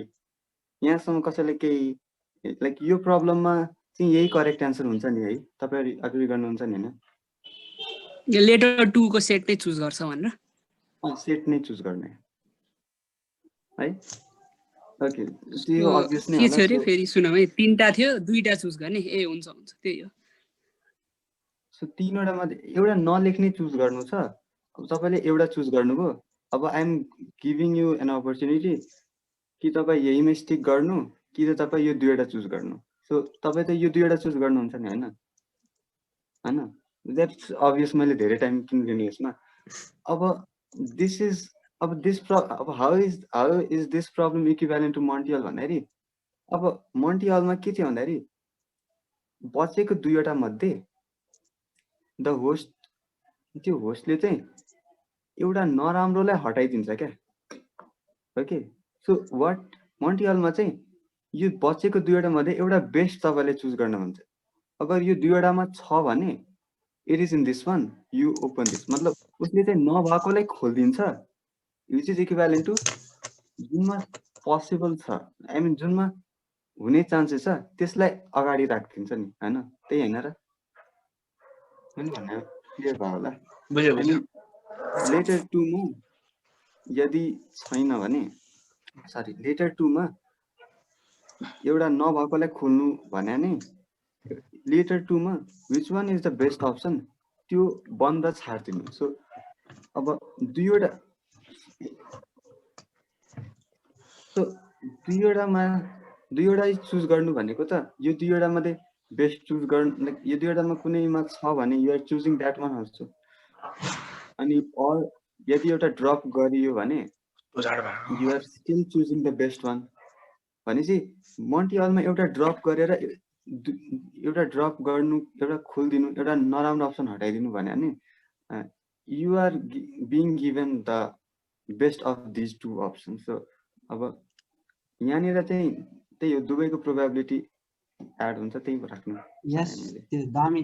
यहाँसम्म कसैले केही लाइक यो प्रब्लममा चाहिँ यही करेक्ट एन्सर हुन्छ नि है तपाईहरु एग्री गर्नुहुन्छ नि हैन लेटर 2 को सेट नै चुज गर्छ भनेर सेट नै चुज गर्ने है ओके त्यो So, अभियस नै के होला थियो अरे सो फेरि सुनौ है 3टा थियो 2टा चुज गर्ने ए हुन्छ हुन्छ त्यही हो सो तीनवटा मध्ये एउटा नलेख्ने चुज गर्नु छ अब तपाईले एउटा चुज गर्नुभयो अब I am giving you an opportunity कि तपाईँ यहीमा स्टिक गर्नु कि त तपाईँ यो दुईवटा चुज गर्नु सो तपाईँ त यो दुईवटा चुज गर्नुहुन्छ नि होइन होइन द्याट्स अभियस मैले धेरै टाइम किन लिने यसमा अब दिस इज अब how is this problem equivalent to Monty Hall भन्दाखेरि अब मन्टियलमा के थियो भन्दाखेरि बचेको दुईवटा मध्ये द होस्ट त्यो होस्टले चाहिँ एउटा नराम्रोलाई हटाइदिन्छ क्या ओके सो वाट मन्टियलमा चाहिँ यो बचेको दुईवटा मध्ये एउटा बेस्ट तपाईँले चुज गर्न भन्छ अगर यो दुईवटामा छ भने it is in this one you open this मतलब उसले चाहिँ नभएकोलाई खोलिदिन्छ विच इज इक्विभ्यालेन्ट टु जुनमा पोसिबल छ आई मिन जुनमा हुने चान्सेस छ त्यसलाई अगाडि राखिदिन्छ नि होइन त्यही होइन र मैले भन्ने क्लियर भयो होला बुझ्यो बुझ्यो लेटर 2 मा यदि छैन भने सरी लेटर 2 मा एउटा नभएकोलाई खोल्नु भने नि लेटर 2 मा which one is the best option त्यो बन्द छाड्दिनु सो अब दुईवटा सो दुईवटा चुज गर्नु भनेको त यो दुईवटा मध्ये बेस्ट चुज गर्नु यो दुईवटामा कुनैमा छ भने you are choosing that one also अनि अर यदि एउटा ड्रप गरियो भने you are still choosing the best one भनेपछि मन्टियलमा एउटा ड्रप गरेर एउटा ड्रप गर्नु एउटा खोलिदिनु एउटा नराम्रो अप्सन हटाइदिनु भने नि you are being given the best of these two option so अब यहाँनिर चाहिँ त्यही हो दुवैको प्रोबेबिलिटी एड हुन्छ त्यही राख्नु यस त्यो दामी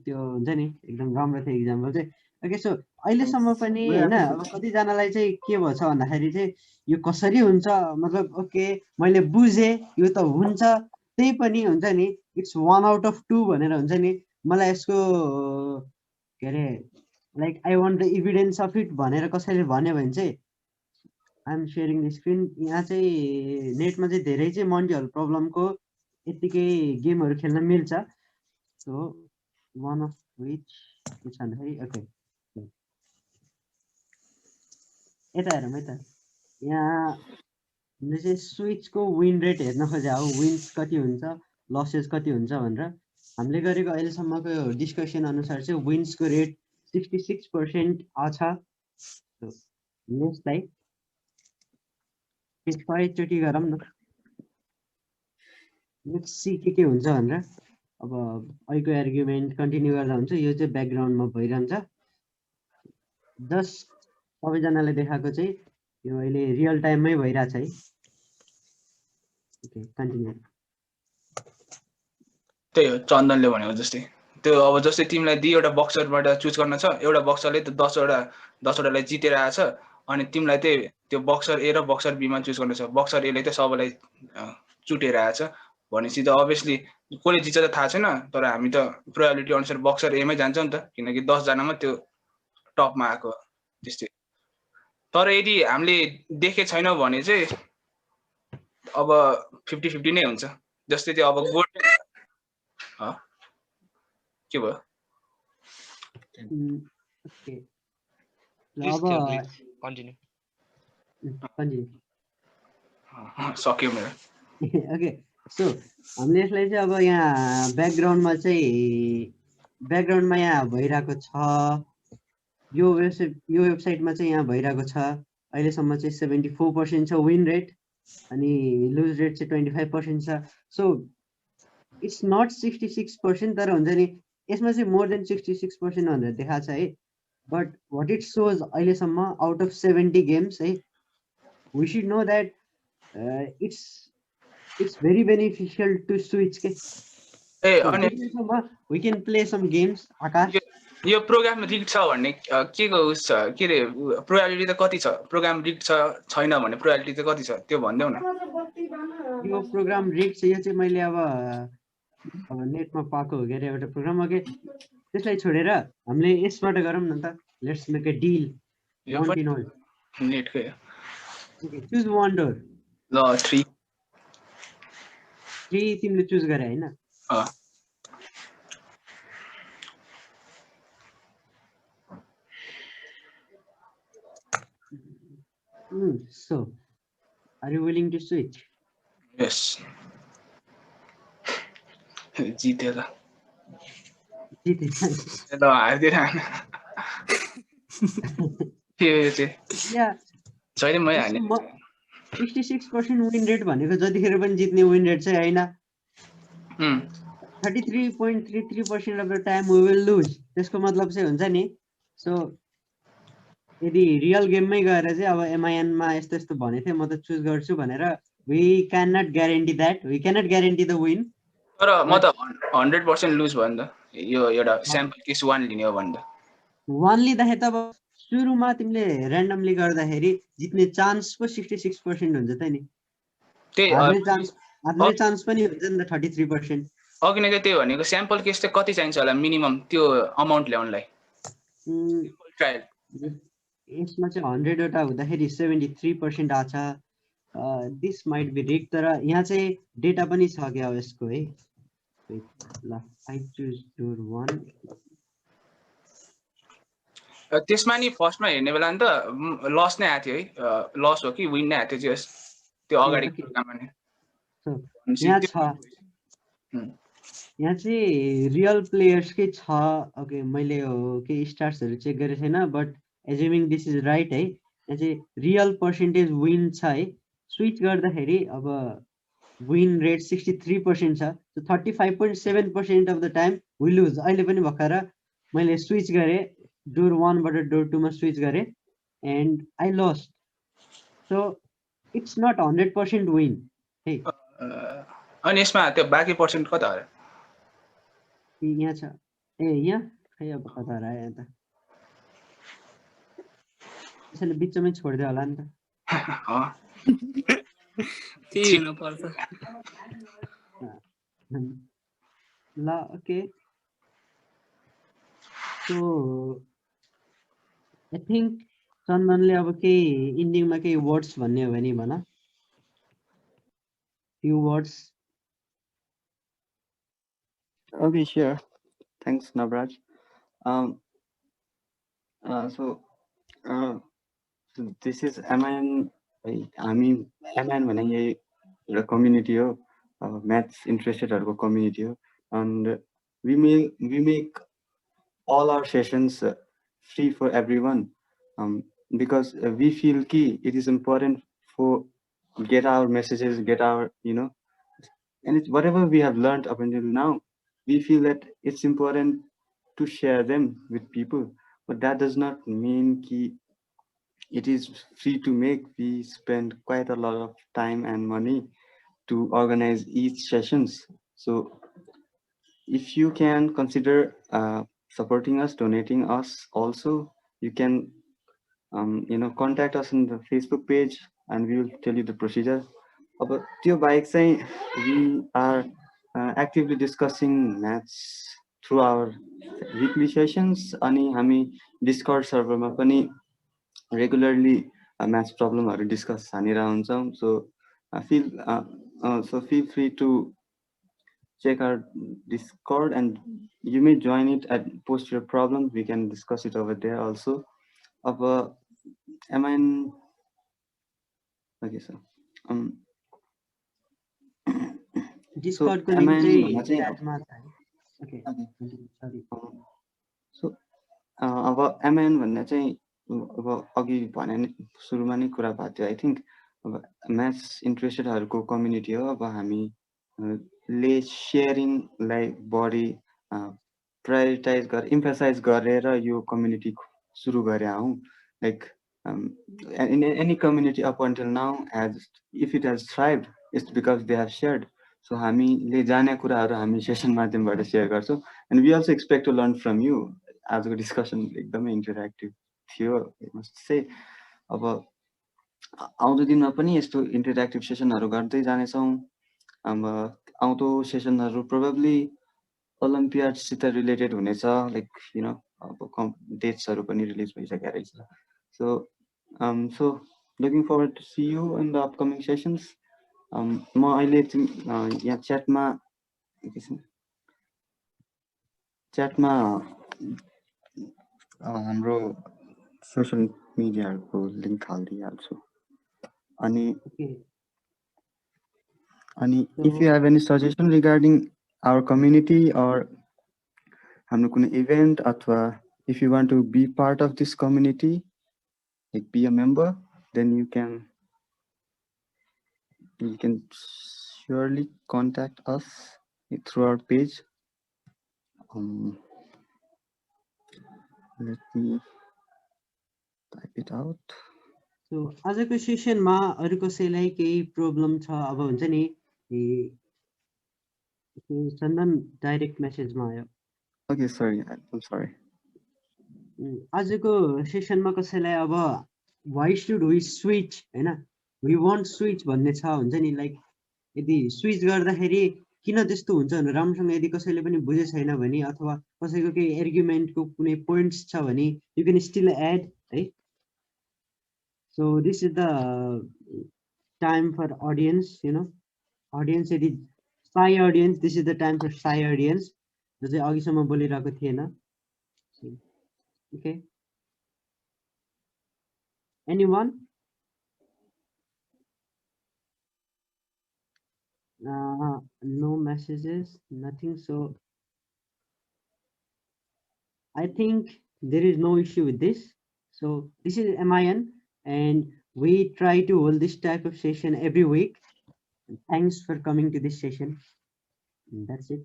त्यो हुन्छ नि एकदम राम्रो थियो इक्जाम्पल चाहिँ ओके सो अहिलेसम्म पनि होइन अब कतिजनालाई चाहिँ के भन्छ भन्दाखेरि चाहिँ यो कसरी हुन्छ मतलब ओके मैले बुझेँ यो त हुन्छ त्यही पनि हुन्छ नि इट्स 1 आउट अफ 2 भनेर हुन्छ नि मलाई यसको के अरे like I want the evidence of it भनेर कसैले भन्यो भने चाहिँ I am sharing the screen यहाँ चाहिँ नेटमा चाहिँ धेरै चाहिँ मन्टियल प्रब्लमको यतिकै गेमहरू खेल्न मिल्छ सो वान अफ विच के छ भन्दाखेरि ओके यता हेरौँ है त यहाँ हामीले चाहिँ स्विचको विन रेट हेर्न खोजे हो विन्स कति हुन्छ लसेस कति हुन्छ भनेर हामीले गरेको अहिलेसम्मको डिस्कसन अनुसार चाहिँ विन्सको रेट 66% आछ यसलाई त्यसको एकचोटि गरौँ न लेट्स सी के हुन्छ भनेर अब अहिलेको आर्गुमेन्ट कन्टिन्यू गर्दा हुन्छ यो चाहिँ ब्याकग्राउन्डमा भइरहन्छ जस्ट सबैजनाले देखाएको चाहिँ यो अहिले रियल टाइममै भइरहेछ है ओके कन्टिन्यू त्यही हो चन्दनले भनेको जस्तै त्यो अब जस्तै तिमीलाई दुईवटा बक्सरबाट चुज गर्न छ एउटा बक्सरले त 10वटालाई जितेर आएछ अनि तिमीलाई चाहिँ त्यो बक्सर ए र बक्सर बीमा चुज गर्नु छ बक्सर एले चाहिँ सबैलाई चुटेर आएछ भनेपछि त अभियसली कसले जित्छ त थाहा छैन तर हामी त प्रोबेबिलिटी अनुसार बक्सर एमै जान्छौँ नि त किनकि 10 जनामा त्यो टपमा आएको त्यस्तै तर यदि हामीले देखे छैनौँ भने चाहिँ अब 50-50 नै हुन्छ जस्तै त्यो अब गोल्ड के भयो ओके अब कन्टिन्यू सक्यो मेरो ओके सो हामीले यसलाई चाहिँ अब यहाँ ब्याकग्राउन्डमा यहाँ भइरहेको छ यो वेबसाइटमा चाहिँ यहाँ भइरहेको छ अहिलेसम्म चाहिँ 74% छ विन रेट अनि लुज रेट चाहिँ 25% छ सो इट्स नट 66% तर हुन्छ नि यसमा चाहिँ मोर देन 66% भनेर देखाएको छ है बट वाट इट सोज अहिलेसम्म आउट अफ 70 गेम्स है we should know that it's very beneficial to switch के we can play some games आकाश यो प्रोग्राम रिग छ भन्ने के को उस छ के रे प्रोबेबिलिटी त कति छ प्रोग्राम रिग छ छैन भन्ने प्रोबेबिलिटी त कति छ त्यो भन्देऊ न यो प्रोग्राम रिग छ यो चाहिँ मैले अब नेटमा पाएको हो के रे एउटा प्रोग्राम हो के त्यसलाई छोडेर हामीले यसबाट गरौँ न त लेट्स मेक अ डिल यो वान्ट पनि इन होल नेटकै हो। ओके चुज वान डोर ल 3 3 तिमीले चुज गरे हैन so are you willing to switch यस जितेर ल हारिदिएर के चाहिँ या छैन मै हार्ने 66% विन रेट भनेको जतिखेर पनि जित्ने विन रेट चाहिँ हैन 33.33% of the time we will lose त्यसको मतलब चाहिँ हुन्छ नि सो यदि रियल गेममै गएर चाहिँ अब एमआइएन मा यस्तो यस्तो भनेको थिएँ म त चुज गर्छु भनेर we can not guarantee that we can not guarantee the win तर म त 100% लुज भयो नि त यो एउटा स्याम्पल केस 1 लिने हो भने त 1 लिँदाखेरि त अब सुरुमा तिमीले र्यान्डमली गर्दाखेरि जित्ने चान्स पो 66% हुन्छ त नि हार्ने चान्स पनि हुन्छ नि त 33%। अघि नै त्यही भनेको स्याम्पल केस चाहिँ कति चाहिन्छ होला मिनिमम त्यो अमाउन्ट ल्याउनलाई ट्रायल यसमा चाहिँ 100 वटा हुँदाखेरि 73% आछ दिस माइट बी रिक तर यहाँ चाहिँ डेटा पनि छ क्या यसको है ल आई चुज डोर 1 त्यसमा नि फर्स्टमा हेर्ने बेला नि त लस नै आएको थियो है लस हो कि विन नै आएको थियो त्यो अगाडि यहाँ चाहिँ रियल प्लेयर्सकै छ ओके मैले के स्टार्सहरू चेक गरेको छैन but assuming this is right है यहाँ चाहिँ रियल पर्सेन्टेज विन छ है स्विच गर्दाखेरि अब विन रेट 63% छ 35.7% of the time we lose अहिले पनि भर्खर मैले स्विच गरेँ डोर 1 बाट डोर 2 मा स्विच गरेँ and I lost so it's not 100% win है अनि यसमा त्यो बाँकी पर्सेन्ट कता हो यहाँ छ ए यहाँ खै अब कता रह्यो यहाँ त त्यसैले बिचमै छोडिदियो होला नि त त्यही हुनु पर्छ ल ओके सो आई थिङ्क चन्दनले अब केही इन्डिङमा केही वर्ड्स भन्ने हो भने भन few words. Okay, sure. Thanks, Navraj. So this is MIN. I mean, MIN when the community of maths interested or community, and we make all our sessions free for everyone. Because we feel key it is important for get our messages, get our and it's whatever we have learned up until now, we feel that it's important to share them with people. But that does not mean ki it is free to make. We spend quite a lot of time and money to organize each sessions. So if you can consider supporting us, donating us also, you can contact us on the Facebook page and we will tell you the procedure. About your bike saying we are actively discussing maths through our weekly sessions. Ani hami Discord server ma pani regularly maths problem haru discuss hanira huन्छौं. So feel free to check our Discord and you may join it and post your problems. We can discuss it over there also. Am I in? Okay, sir. Discord को link चाहिँ chat मा छ है. Okay. Sorry. So अब MIN भन्ने चाहिँ अब अघि भने सुरुमा नै कुरा भएको थियो. I think अब म्याथ्स इन्ट्रेस्टेडहरुको कम्युनिटी हो. अब हामीले शेयरिङ लाई बढी प्रायोरिटाइज गरेर एम्फसाइज गरेर यो कम्युनिटी सुरु गरे हौं. Like in any community up until now, if it has thrived, it's because they have shared. So हामीले जाने कुराहरु हामी सेसन माध्यमबाट शेयर गर्छौं. And we also expect to learn from you. आजको डिस्कसन एकदमै इन्टरेक्टिभ थियो, I must say. अब आउँदो दिनमा पनि यस्तो इन्टरेक्टिभ सेसनहरु गर्दै जानेछौं. अब आउँदो सेसनहरु प्रोबेबली ओलम्पियाडसित रिलेटेड हुनेछ लाइक यु नो अब डेट्सहरू पनि रिलिज भइसकेको रहेछ so looking forward to see you in the upcoming sessions म अहिले यहाँ च्याटमा हाम्रो सोसियल मिडियाहरूको लिङ्क हालिदिइहाल्छु अनि if you have any suggestion regarding our community or हाम्रो कुनै event अथवा if you want to be part of this community like be a member then you can surely contact us through our page. Let me type it out. So आजको सेसनमा अरु कसैलाई केही problem छ अब हुन्छ नि चन्दन डाइरेक्ट मेसेजमा आयो Okay, sorry, I'm sorry. आजको सेसनमा कसैलाई अब why should we switch हैन we want switch भन्ने छ हुन्छ नि लाइक यदि स्विच गर्दाखेरि किन त्यस्तो हुन्छ भने राम्रोसँग यदि कसैले पनि बुझे छैन भने अथवा कसैको केही आर्गुमेन्टको कुनै पोइन्ट्स छ भने यु क्यान स्टिल एड है so this is the time for audience you know audience यदि साई audience this is the time for साई ऑडियंस जो चाहिँ अघिसम्म बोलिरहेको थिएन okay anyone no messages nothing so I think there is no issue with this so this is MIN and we try to hold this type of session every week thanks for coming to this session and that's it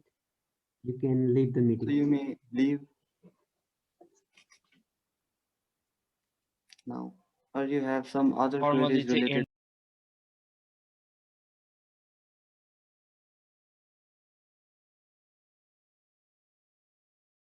you can leave the meeting so you may leave now or you have some other queries related